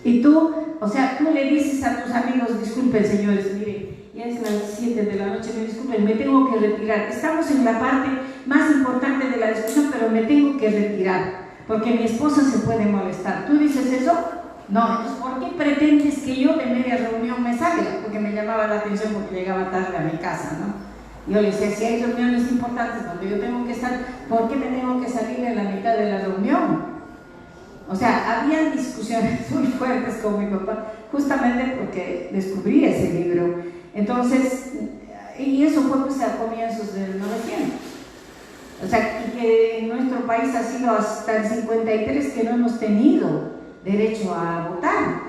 Y tú, o sea, tú le dices a tus amigos, disculpen señores, mire, ya es las 7 de la noche, me disculpen, me tengo que retirar. Estamos en la parte más importante de la discusión, pero me tengo que retirar, porque mi esposa se puede molestar. ¿Tú dices eso? No, entonces, ¿por qué pretendes que yo de media reunión me salga? Porque me llamaba la atención porque llegaba tarde a mi casa, ¿no? Yo le decía, si hay reuniones importantes donde yo tengo que estar, ¿por qué me tengo que salir en la mitad de la reunión? O sea, había discusiones muy fuertes con mi papá, justamente porque descubrí ese libro. Entonces, y eso fue pues a comienzos del 900. O sea, y que en nuestro país ha sido hasta el 53 que no hemos tenido derecho a votar.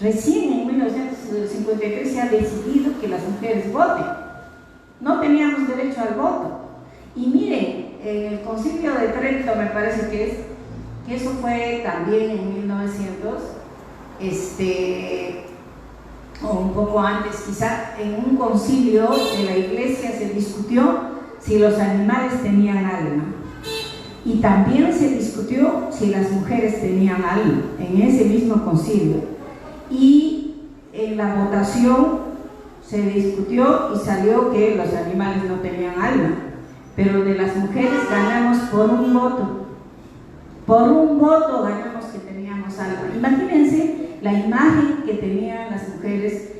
Recién en 1953 se ha decidido que las mujeres voten. No teníamos derecho al voto. Y miren, el Concilio de Trento, me parece que eso fue también en 1900, o un poco antes quizá, en un concilio de la iglesia se discutió si los animales tenían alma. Y también se discutió si las mujeres tenían alma, en ese mismo concilio. Y en la votación se discutió y salió que los animales no tenían alma, pero de las mujeres ganamos por un voto. Por un voto ganamos que teníamos alma. Imagínense la imagen que tenían las mujeres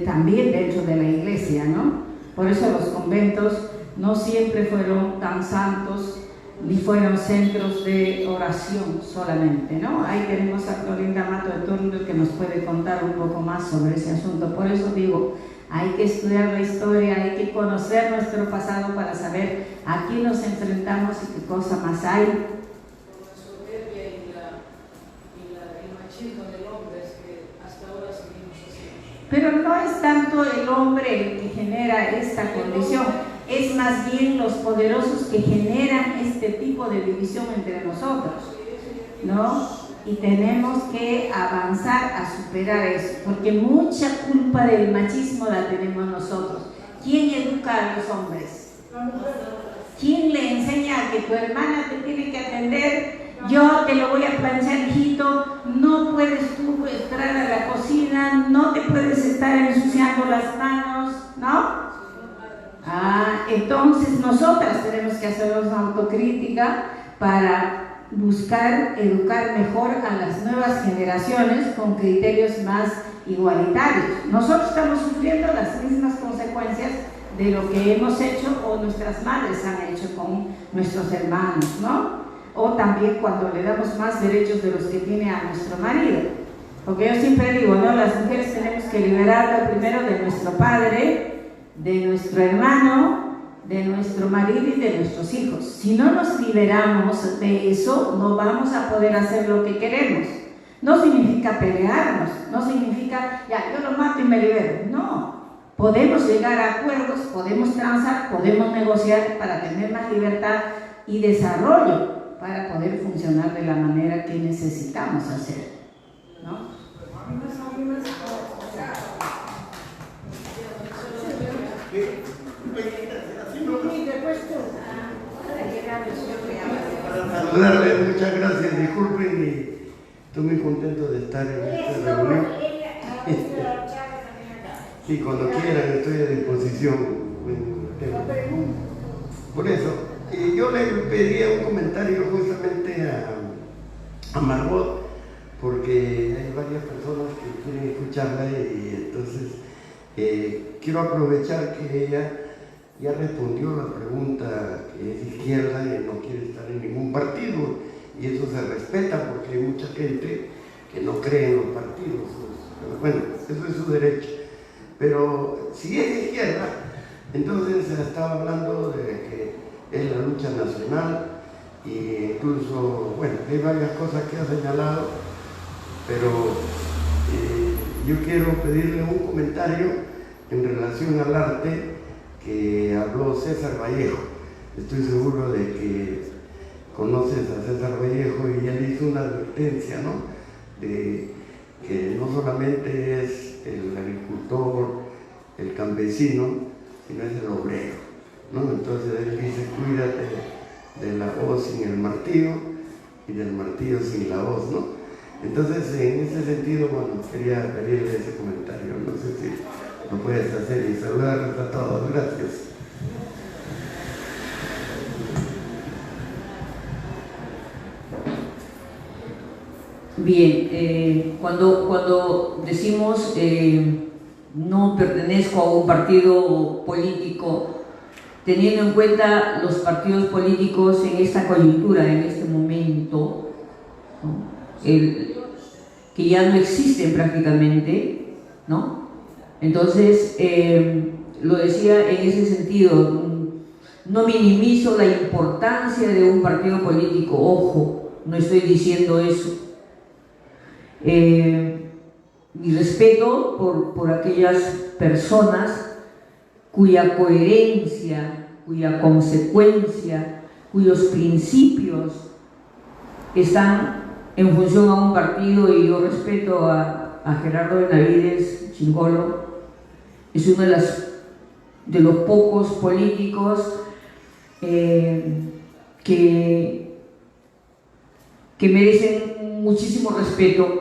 también dentro de la iglesia, ¿no? Por eso los conventos no siempre fueron tan santos ni fueron centros de oración solamente, ¿no? Ahí tenemos a Clorinda Mato de Turnbull que nos puede contar un poco más sobre ese asunto. Por eso digo, hay que estudiar la historia, hay que conocer nuestro pasado para saber a qué nos enfrentamos y qué cosa más hay. La soberbia y el machismo del hombre es que hasta ahora seguimos así. Pero no es tanto el hombre el que genera esta condición, es más bien los poderosos que generan este tipo de división entre nosotros, ¿no? Y tenemos que avanzar a superar eso, porque mucha culpa del machismo la tenemos nosotros. ¿Quién educa a los hombres? ¿Quién le enseña que tu hermana te tiene que atender? Yo te lo voy a planchar, hijito, no puedes tú entrar a la cocina, no te puedes estar ensuciando las manos, ¿no? Entonces nosotras tenemos que hacernos autocrítica para buscar educar mejor a las nuevas generaciones con criterios más igualitarios. Nosotros estamos sufriendo las mismas consecuencias de lo que hemos hecho o nuestras madres han hecho con nuestros hermanos, ¿no? O también cuando le damos más derechos de los que tiene a nuestro marido. Porque yo siempre digo, ¿no? Las mujeres tenemos que liberarlo primero de nuestro padre, de nuestro hermano, de nuestro marido y de nuestros hijos. Si no nos liberamos de eso, no vamos a poder hacer lo que queremos. No significa pelearnos, no significa, ya, yo lo mato y me libero. No, podemos llegar a acuerdos, podemos transar, podemos negociar para tener más libertad y desarrollo para poder funcionar de la manera que necesitamos hacer, ¿no? Para saludarles, muchas gracias, disculpen y estoy muy contento de estar en esta reunión. Y cuando quieran estoy a disposición. Por eso, yo le pedía un comentario justamente a Margot, porque hay varias personas que quieren escucharla y entonces quiero aprovechar que ella ya respondió la pregunta que es izquierda y no quiere estar en ningún partido, y eso se respeta porque hay mucha gente que no cree en los partidos. Bueno, eso es su derecho. Pero si es izquierda, entonces se estaba hablando de que es la lucha nacional, e incluso, bueno, hay varias cosas que ha señalado, pero yo quiero pedirle un comentario en relación al arte que habló César Vallejo. Estoy seguro de que conoces a César Vallejo y él hizo una advertencia, ¿no? De que no solamente es el agricultor, el campesino, sino es el obrero, ¿no? Entonces él dice, cuídate de la hoz sin el martillo y del martillo sin la hoz, ¿no? Entonces, en ese sentido, bueno, quería pedirle ese comentario, no sé si lo puedes hacer y saludarles a todos. Gracias. Bien, cuando decimos no pertenezco a un partido político, teniendo en cuenta los partidos políticos en esta coyuntura, en este momento, ¿no? Que ya no existen prácticamente, ¿no? Entonces, lo decía en ese sentido, no minimizo la importancia de un partido político, ojo, no estoy diciendo eso. Mi respeto por aquellas personas cuya coherencia, cuya consecuencia, cuyos principios están en función a un partido, y yo respeto a Gerardo Benavides Chingolo, es uno de los pocos políticos que merecen muchísimo respeto,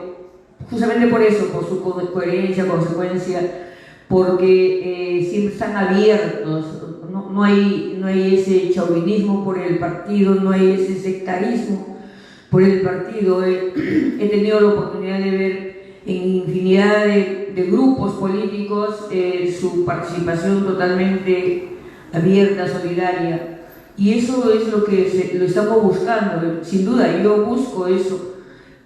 justamente por eso, por su coherencia, consecuencia, porque siempre están abiertos, no hay ese chauvinismo por el partido, no hay ese sectarismo por el partido. He tenido la oportunidad de ver en infinidad de grupos políticos su participación totalmente abierta, solidaria, y eso es lo que lo estamos buscando. Sin duda, yo busco eso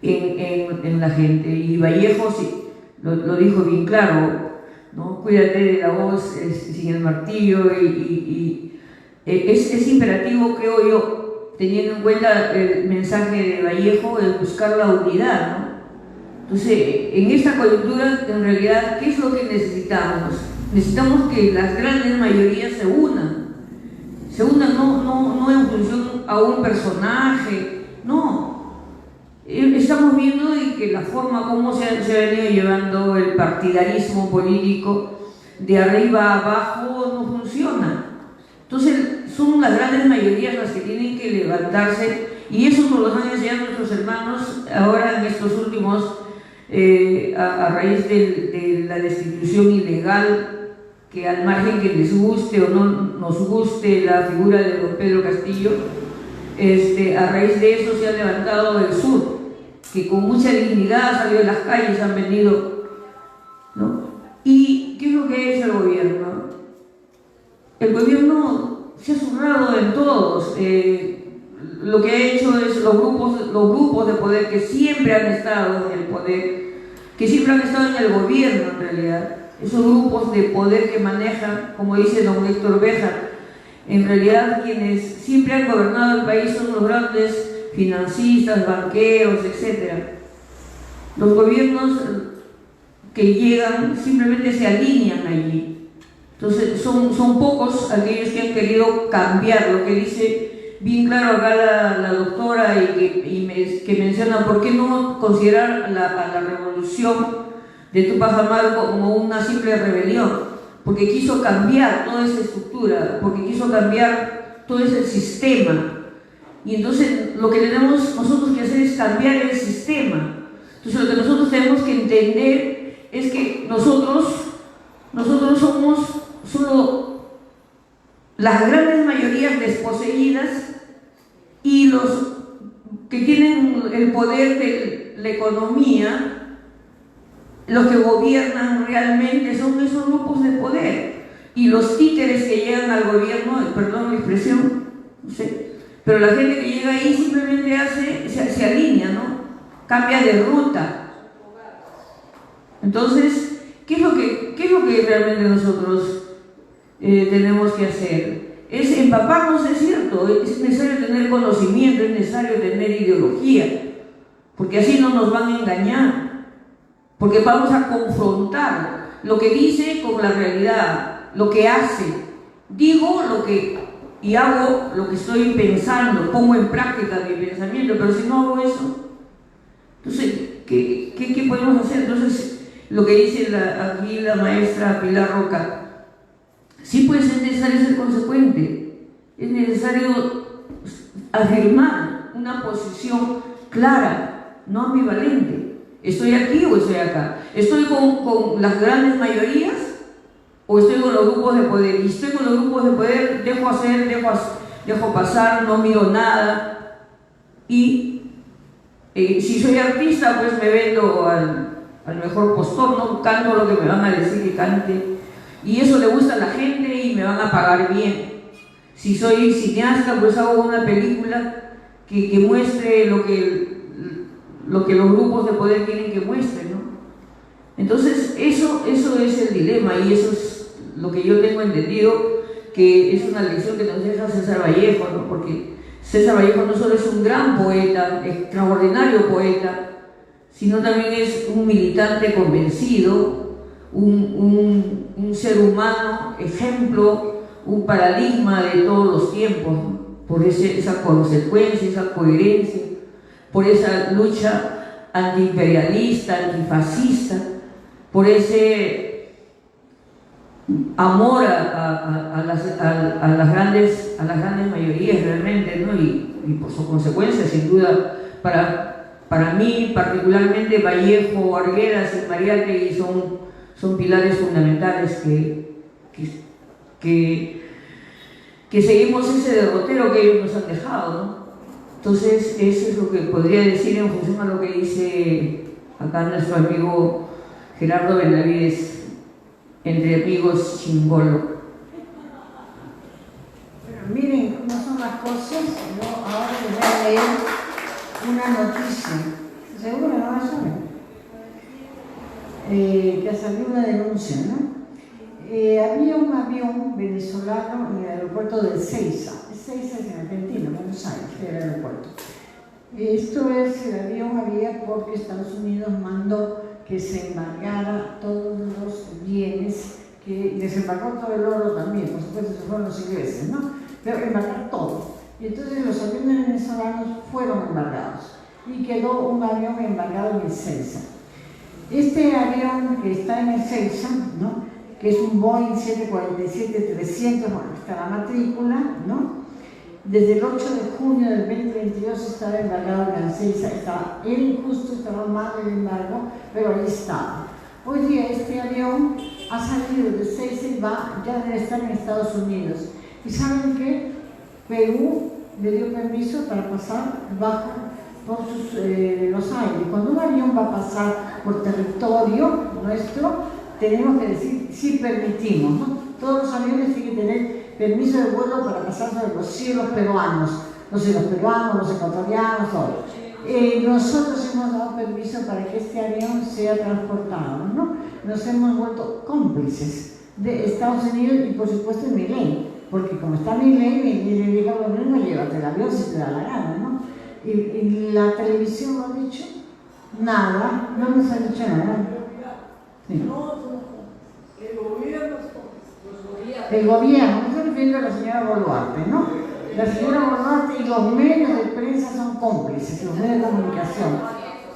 en la gente, y Vallejo sí, lo dijo bien claro, ¿no? Cuídate de la voz sin el martillo, y es imperativo, creo yo, teniendo en cuenta el mensaje de Vallejo, de buscar la unidad, ¿no? Entonces, en esta coyuntura, en realidad, ¿qué es lo que necesitamos? Necesitamos que las grandes mayorías se unan no en función a un personaje, no. Estamos viendo de que la forma como se ha venido llevando el partidarismo político de arriba a abajo no funciona. Entonces son las grandes mayorías las que tienen que levantarse, y eso nos lo han enseñado nuestros hermanos ahora en estos últimos, a raíz de la destitución ilegal, que al margen que les guste o no nos guste la figura de don Pedro Castillo, a raíz de eso se ha levantado el sur, que con mucha dignidad ha salido de las calles, han venido, ¿no? ¿Y qué es lo que ha hecho el gobierno? El gobierno se ha zurrado en todos. Lo que ha hecho es los grupos de poder que siempre han estado en el poder, que siempre han estado en el gobierno en realidad, esos grupos de poder que manejan, como dice don Héctor Béjar, en realidad quienes siempre han gobernado el país son los grandes financistas, banqueros, etc. Los gobiernos que llegan simplemente se alinean allí. Entonces son pocos aquellos que han querido cambiar lo que dice bien claro acá la doctora que menciona por qué no considerar a la revolución de Tupac Amaru como una simple rebelión, porque quiso cambiar toda esa estructura, porque quiso cambiar todo ese sistema. Y entonces lo que tenemos nosotros que hacer es cambiar el sistema. Entonces lo que nosotros tenemos que entender es que nosotros somos solo las grandes mayorías desposeídas, y los que tienen el poder de la economía, los que gobiernan realmente son esos grupos de poder, y los títeres que llegan al gobierno, perdón la expresión, no sé, pero la gente que llega ahí simplemente se alinea, ¿no? Cambia de ruta. Entonces, ¿qué es lo que realmente nosotros tenemos que hacer? Es empaparnos, es cierto, es necesario tener conocimiento, es necesario tener ideología, porque así no nos van a engañar, porque vamos a confrontar lo que dice con la realidad, lo que hace. Digo y hago lo que estoy pensando, pongo en práctica mi pensamiento, pero si no hago eso, entonces, ¿qué podemos hacer? Entonces, lo que dice aquí la maestra Pilar Roca, sí, pues es necesario ser consecuente, es necesario afirmar una posición clara, no ambivalente. ¿Estoy aquí o estoy acá? ¿Estoy con las grandes mayorías o estoy con los grupos de poder? Y estoy con los grupos de poder, dejo pasar, no miro nada. Y si soy artista, pues me vendo al mejor postor, no canto lo que me van a decir que cante. Y eso le gusta a la gente y me van a pagar bien. Si soy cineasta, pues hago una película que muestre lo que los grupos de poder quieren que muestre, ¿no? Entonces, eso es el dilema, y eso es lo que yo tengo entendido, que es una lección que nos deja César Vallejo, ¿no? Porque César Vallejo no solo es un gran poeta, extraordinario poeta, sino también es un militante convencido, un ser humano, ejemplo, un paradigma de todos los tiempos, ¿no? Por esa consecuencia, esa coherencia, por esa lucha antiimperialista, antifascista, por ese amor a las grandes mayorías realmente, ¿no? Y por su consecuencia, sin duda, para mí particularmente, Vallejo, Arguedas y Mariátegui son pilares fundamentales que seguimos ese derrotero que ellos nos han dejado, ¿no? Entonces, eso es lo que podría decir en función a lo que dice acá nuestro amigo Gerardo Benavides, entre amigos chingolo. Pero miren cómo son las cosas. Yo ahora les voy a leer una noticia, seguro que no la saben, que ha salido una denuncia, ¿no? Había un avión venezolano en el aeropuerto de Ezeiza. Ezeiza es en Argentina, Buenos Aires, era el aeropuerto. Esto es, el avión había porque Estados Unidos mandó que se embargara todos los bienes, que desembarcó todo el oro también, por supuesto, esos fueron los ingleses, ¿no? Pero embargar todo. Y entonces los aviones venezolanos fueron embargados y quedó un avión embargado en Ezeiza. Este avión que está en Ezeiza, ¿no?, que es un Boeing 747-300, bueno, está la matrícula, ¿no? Desde el 8 de junio del 2022 estaba embargado en Ezeiza, él justo estaba mal el embargo, pero ahí estaba. Hoy día este avión ha salido de Ezeiza y ya debe estar en Estados Unidos. ¿Y saben qué? Perú le dio permiso para pasar por los aires. Cuando un avión va a pasar por territorio nuestro, tenemos que decir sí permitimos, ¿no? Todos los aviones tienen que tener permiso de vuelo para pasar sobre los cielos peruanos, los cielos peruanos, los ecuatorianos, todo. Nosotros hemos dado permiso para que este avión sea transportado, ¿no? Nos hemos vuelto cómplices de Estados Unidos y por supuesto de Milei, porque como está Milei le dijo a los niños, llévate el avión si te da la gana, ¿no? Y la televisión no ha dicho nada, no nos ha dicho nada. Sí. El gobierno, El gobierno, me estoy refiriendo a la señora Boluarte, ¿no? La señora Boluarte y los medios de prensa son cómplices, los medios de comunicación,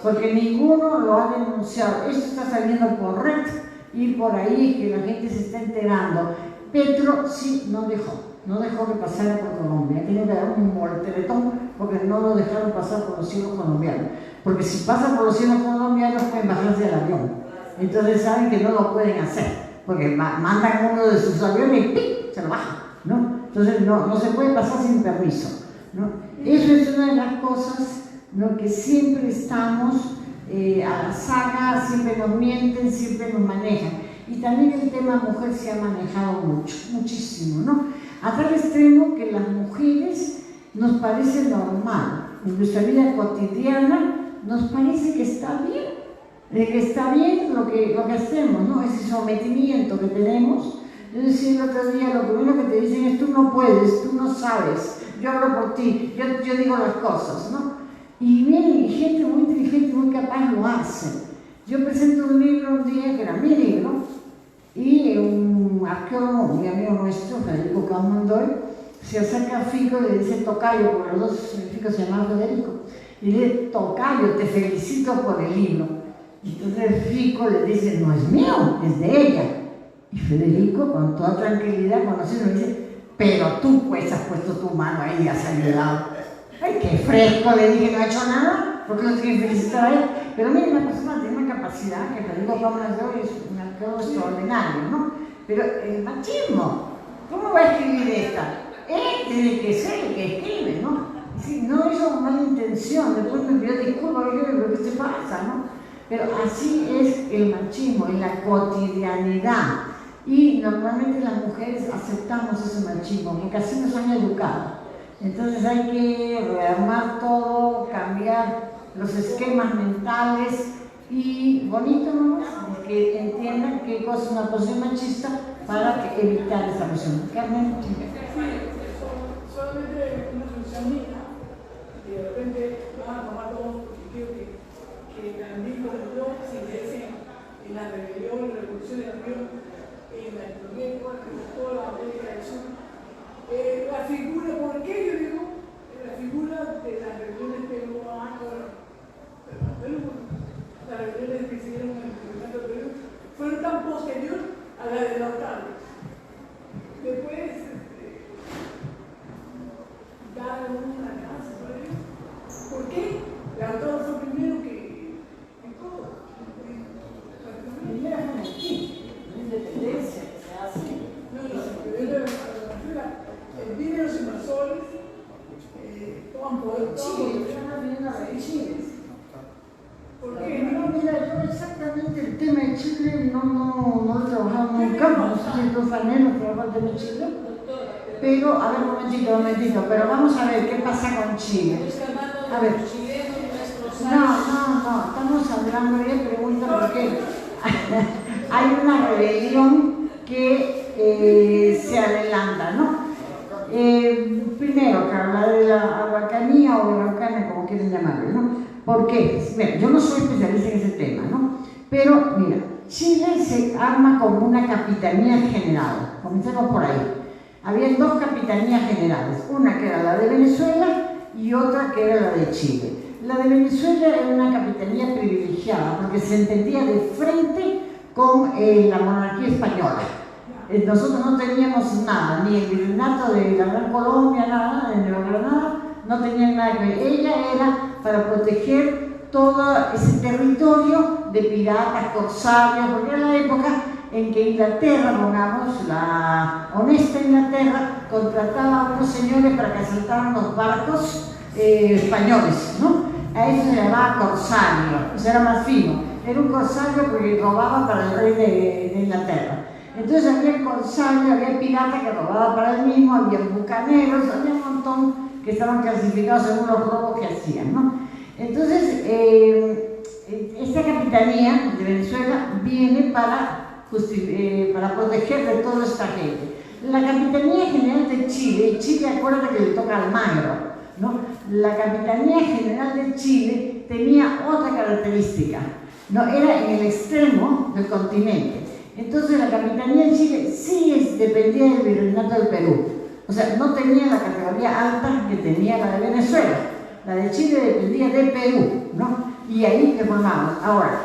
porque ninguno lo ha denunciado. Esto está saliendo por red y por ahí que la gente se está enterando. Petro sí no dejó que pasara por Colombia. Tiene que dar un molteretón porque no lo dejaron pasar por los cielos colombianos. Porque si pasa por los cielos colombianos pueden bajarse del avión. Entonces saben que no lo pueden hacer, porque mandan uno de sus aviones y ¡pim!, se lo bajan, ¿no? Entonces no se puede pasar sin permiso, ¿no? Eso es una de las cosas, ¿no?, que siempre estamos a la saga, siempre nos mienten, siempre nos manejan. Y también el tema mujer se ha manejado muchísimo, ¿no? A tal extremo que las mujeres nos parece normal, en nuestra vida cotidiana nos parece que está bien lo que hacemos, ¿no? Ese sometimiento que tenemos. Yo decía el otro día, lo primero que te dicen es: tú no puedes, tú no sabes, yo hablo por ti, yo digo las cosas, ¿no? Y bien, gente muy inteligente, muy capaz lo hace. Yo presento un libro un día que era mi libro, y un arqueólogo, muy amigo nuestro, Federico Camondoy, se acerca a Fico y le dice tocayo, porque los dos Fico se llamaban Federico, y le dice: tocayo, te felicito por el libro. Entonces Fico le dice: no es mío, es de ella. Y Federico, con toda tranquilidad, conocido, le dice: pero tú pues has puesto tu mano ahí y has ayudado. ¡Ay, qué fresco! Le dije: no ha hecho nada, porque lo tiene que felicitar a él. Pero mire, una persona tiene una capacidad, que Federico Camondoy es un arqueólogo extraordinario, ¿no? Pero el machismo, ¿cómo va a escribir esta? Él tiene que ser el que escribe, ¿no? Sí, no hizo mala intención, después me pidió disculpas, ¿qué te pasa, no? Pero así es el machismo, en la cotidianidad. Y normalmente las mujeres aceptamos ese machismo, porque así nos han educado. Entonces hay que rearmar todo, cambiar los esquemas mentales y bonito, ¿no? Que entiendan qué cosa es una posición machista para evitar esa posición. Carmen. Solamente una solución mía, y de repente van a tomar todo porque quiero que también como yo se interesen en la rebelión, la revolución de la rebelión, en la economía, toda la América del Sur. La figura, ¿por qué yo digo? La figura de las rebeliones peruanas, las rebeliones que se dieron en el Campeonato de Perú, fueron tan posterior a la de Lautaro. Después, dar una casa por ellos. ¿Por qué? Lautaro fue primero que todo. Primero fue aquí, la independencia que se hace. El dinero los invasores toman poder. Chile, yo no vi nada de Chile. ¿Por qué? No, mira, yo exactamente el tema de Chile no lo he trabajado nunca, no sé si tú Fanel trabajar el tema de Chile, pero, a ver, un momentito, pero vamos a ver qué pasa con Chile. A ver, no, estamos hablando de pregunta porque hay una rebelión que se adelanta, ¿no? Primero, que hablar de la Araucanía o Araucana, como quieren llamarlo, ¿no? ¿Por qué? Bueno, yo no soy especialista en ese tema, ¿no? Pero, mira, Chile se arma como una capitanía general. Comencemos por ahí. Había dos capitanías generales, una que era la de Venezuela y otra que era la de Chile. La de Venezuela era una capitanía privilegiada porque se entendía de frente con la monarquía española. Nosotros no teníamos nada, ni el virreinato de la Gran Colombia, nada, de Nueva Granada, no tenían nada que ver. Ella era para proteger todo ese territorio de piratas, corsarios, porque era la época en que Inglaterra, pongamos, la honesta Inglaterra, contrataba a unos señores para que asaltaran los barcos españoles, ¿no? A eso se llamaba corsario, eso era más fino. Era un corsario porque robaba para el rey de Inglaterra. Entonces había corsario, había pirata que robaba para él mismo, había bucaneros, había un montón que estaban clasificados según los robos que hacían, ¿no? Entonces, esta capitanía de Venezuela viene para proteger de toda esta gente. La Capitanía General de Chile, Chile acuérdate que le toca al Almagro, ¿no? La Capitanía General de Chile tenía otra característica, ¿no? Era en el extremo del continente. Entonces la Capitanía de Chile sí dependía del Virreinato del Perú. O sea, no tenía la categoría alta que tenía la de Venezuela. La de Chile dependía de Perú, ¿no? Y ahí te formamos. Ahora,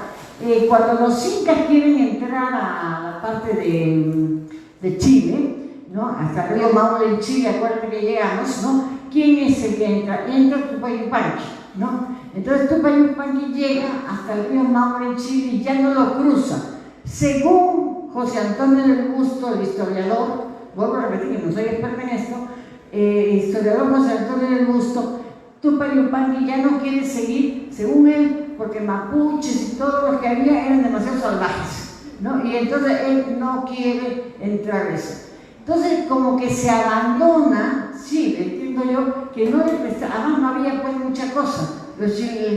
cuando los incas quieren entrar a la parte de Chile, ¿no? Hasta el río Maule en Chile, acuérdate que llegamos, ¿no? ¿Quién es el que entra? Entra Tupac Yupanqui, ¿no? Entonces Tupac Yupanqui llega hasta el río Maule en Chile y ya no lo cruza. Según José Antonio del Busto, el historiador, vuelvo a repetir que no soy experta en esto, historiador José Antonio del Busto, Tupac Yupanqui ya no quiere seguir, según él, porque mapuches y todos los que había eran demasiado salvajes, ¿no? Y entonces él no quiere entrar eso. Entonces, como que se abandona Chile, entiendo yo, que no le presta, además no había pues mucha cosa.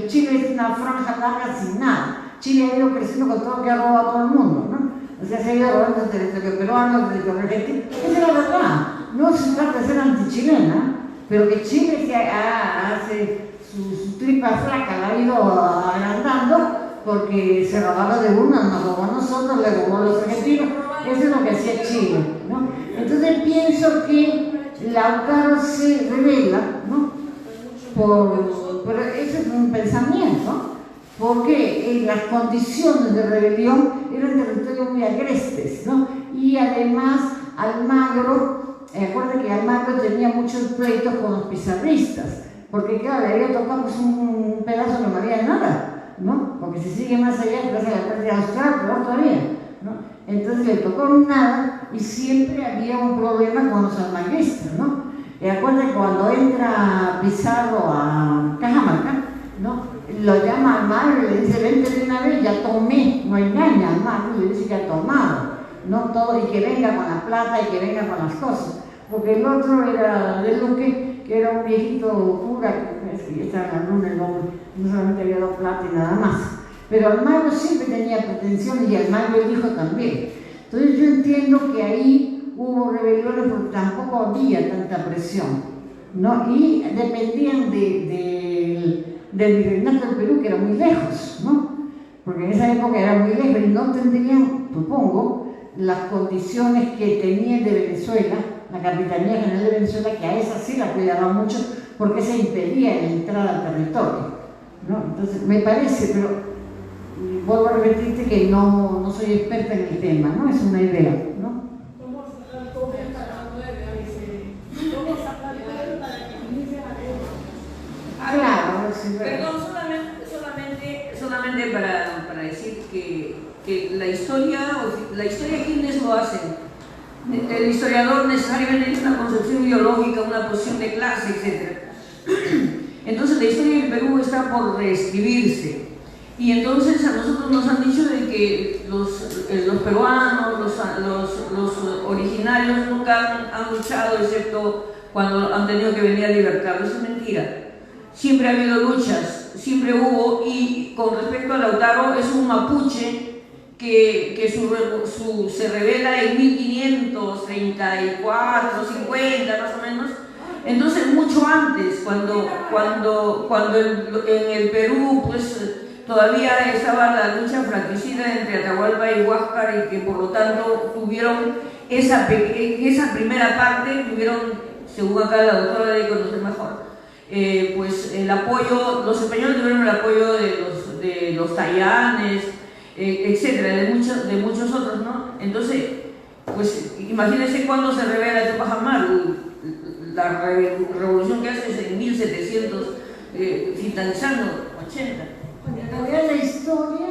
Chile es una franja larga sin nada. Chile ha ido creciendo con todo lo que ha robado a todo el mundo, ¿no? O sea, se ha ido robando el territorio peruano, el territorio argentino. Esa es la verdad. No se trata de ser antichilena, pero que Chile se hace su tripa flaca, la ha ido agrandando porque se robaba de uno, nos robó a nosotros, le robó a los argentinos. Eso es lo que hacía Chile, ¿no? Entonces pienso que Lautaro se revela, ¿no? Pero eso es un pensamiento, porque las condiciones de rebelión eran territorios muy agrestes, ¿no? Y además Almagro, acuérdate que Almagro tenía muchos pleitos con los pizarristas, porque claro, le había tocado pues, un pedazo que no había nada, ¿no? Porque si sigue más allá, pues a la parte austral, peor todavía, ¿no? Entonces le tocó nada y siempre había un problema con los almagristas, ¿no? Acuérdate cuando entra Pizarro a Cajamarca, ¿no? Lo llama Almagro y le dice, vente de una vez, ya tomé, no engaña a Almagro, le dice que ha tomado, ¿no? Todo, y que venga con la plata y que venga con las cosas, porque el otro era de Luque, que era un viejito cura, que ya estaba en la luna el hombre, no solamente había dado plata y nada más. Pero Almagro siempre tenía pretensiones y Almagro el hijo también. Entonces yo entiendo que ahí hubo rebeliones porque tampoco había tanta presión, ¿no? Y dependían del virreinato del Perú, que era muy lejos, ¿no? Porque en esa época era muy lejos y no tendrían, supongo, las condiciones que tenía de Venezuela, la Capitanía General de Venezuela, que a esa sí la cuidaba mucho porque se impedía el entrar al territorio, ¿no? Entonces me parece, pero vuelvo a repetirte que no soy experta en el tema, ¿no? Es una idea, ¿no? ¿Cómo sacar el cobre para la 9? ¿Cómo sacar el cobre para que inicie la guerra? Claro, sí, Perdón, solamente para decir que la historia ¿quiénes lo hacen? El historiador necesariamente tiene una concepción ideológica, una posición de clase, etc. Entonces la historia del Perú está por reescribirse. Y entonces a nosotros nos han dicho de que los peruanos, los originarios nunca han luchado, excepto cuando han tenido que venir a libertarlos. Eso es mentira. Siempre ha habido luchas, siempre hubo, y con respecto a Lautaro, es un mapuche que se revela en 1534, 50 más o menos. Entonces mucho antes, cuando en el Perú pues todavía estaba la lucha fratricida entre Atahualpa y Huáscar, y que por lo tanto tuvieron esa primera parte, según acá la doctora de conocer mejor, pues el apoyo, los españoles tuvieron el apoyo de los tayanes, etcétera, de muchos otros, ¿no? Entonces, pues imagínense cuando se revela Tupac Amaru, la revolución que hace es en 1700, finalizando 80. En realidad la historia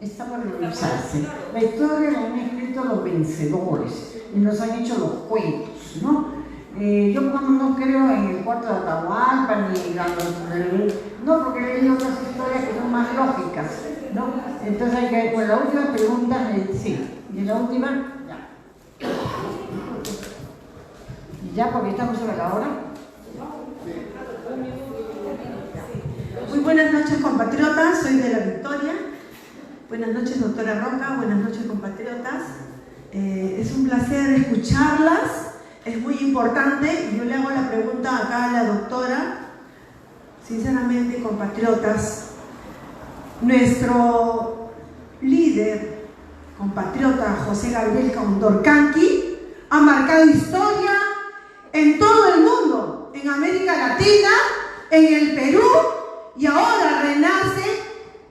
está por revisarse. La historia la han escrito los vencedores y nos han hecho los cuentos, ¿no? Yo no creo en el cuarto de Atahualpa ni no, porque he leído otras historias que son más lógicas, ¿no? Entonces hay que ver, pues la última pregunta, sí, y la última, ya porque estamos sobre la hora. Muy buenas noches, compatriotas, soy de La Victoria. Buenas noches, doctora Roca, buenas noches, compatriotas. Es un placer escucharlas, es muy importante, y yo le hago la pregunta acá a la doctora. Sinceramente, compatriotas, nuestro líder, compatriota José Gabriel Condorcanqui, ha marcado historia en todo el mundo, en América Latina, en el Perú, y ahora renace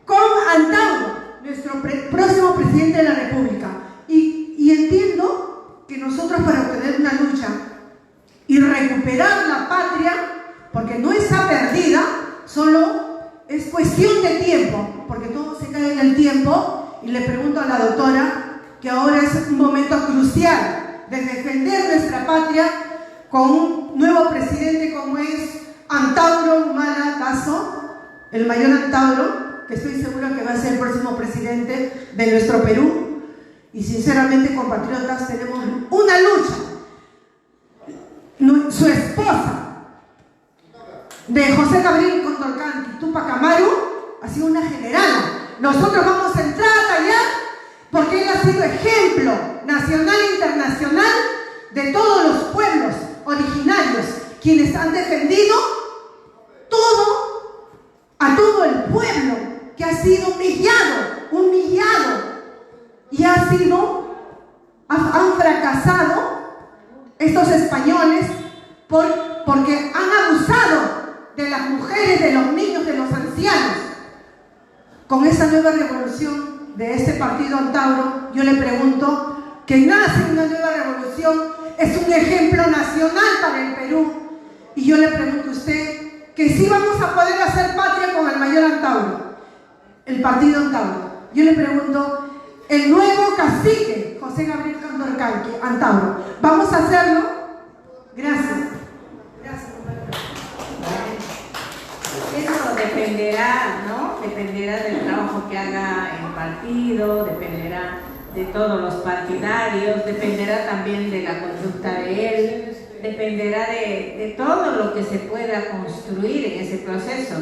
con Antauro, nuestro próximo presidente de la República. Y entiendo que nosotros, para obtener una lucha y recuperar la patria, porque no está perdida, solo es cuestión de tiempo, porque todo se cae en el tiempo. Y le pregunto a la doctora que ahora es un momento crucial de defender nuestra patria con un nuevo presidente como es Antauro Humala Tasso, el mayor Antauro, que estoy segura que va a ser el próximo presidente de nuestro Perú. Y sinceramente, compatriotas, tenemos una lucha. Su esposa de José Gabriel Condorcanqui, Tupac Amaru, ha sido una generala. Nosotros vamos a entrar a tallar porque él ha sido ejemplo nacional e internacional de todos los pueblos originarios, quienes han defendido a todo el pueblo que ha sido humillado, y han fracasado estos españoles porque han abusado de las mujeres, de los niños, de los ancianos. Con esta nueva revolución de este partido Antauro, yo le pregunto, que nace una nueva revolución, es un ejemplo nacional para el Perú, y yo le pregunto a usted que sí vamos a poder hacer patria con el mayor Antauro, el partido Antauro. Yo le pregunto, el nuevo cacique José Gabriel Condorcanqui, Antauro, ¿vamos a hacerlo? Gracias. Eso dependerá, ¿no? Dependerá del trabajo que haga el partido, dependerá de todos los partidarios, dependerá también de la conducta de él, dependerá de todo lo que se pueda construir en ese proceso.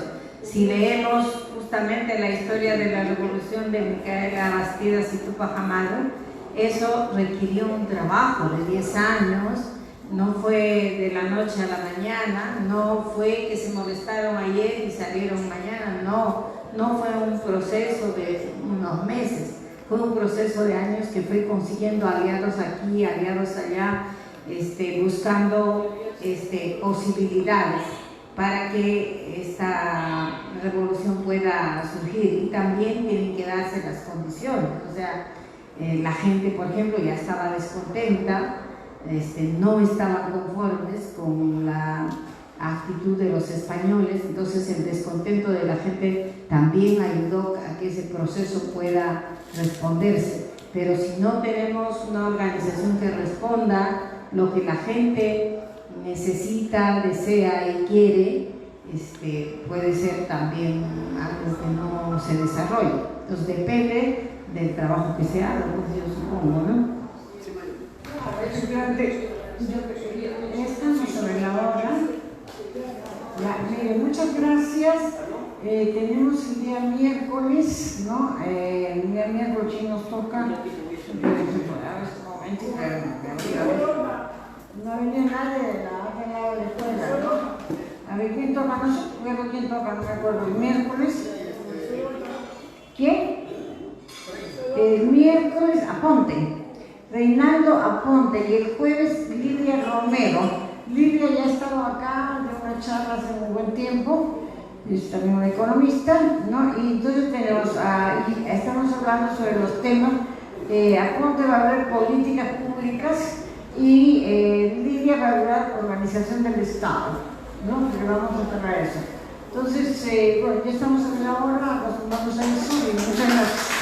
Si leemos justamente la historia de la revolución de Micaela Bastidas y Tupac Amaru, eso requirió un trabajo de 10 años, no fue de la noche a la mañana, no fue que se molestaron ayer y salieron mañana, no fue un proceso de unos meses, fue un proceso de años que fue consiguiendo aliados aquí, aliados allá, buscando posibilidades para que esta revolución pueda surgir, y también tienen que darse las condiciones. O sea, la gente, por ejemplo, ya estaba descontenta, no estaban conformes con la actitud de los españoles, entonces el descontento de la gente también ayudó a que ese proceso pueda responderse. Pero si no tenemos una organización que responda lo que la gente necesita, desea y quiere, puede ser también algo que no se desarrolle. Entonces depende del trabajo que se haga, pues yo supongo, ¿no? Estamos sobre la hora. Mire, muchas gracias. Tenemos el día miércoles, ¿no? El día miércoles sí nos toca. No venía nadie de la lado de la escuela, ¿no? A ver, ¿quién toca? No sé, quién toca, no me acuerdo. El miércoles. ¿Quién? El miércoles, Aponte. Reinaldo Aponte, y el jueves Lidia Romero. Lidia ya ha estado acá de una charla hace un buen tiempo, es también una economista, ¿no? Y entonces estamos hablando sobre los temas. Aponte va a hablar políticas públicas y Lidia va a hablar organización del Estado, ¿no? Porque vamos a tratar eso. Entonces, bueno, ya estamos en la hora, acostumbramos a eso y muchas gracias.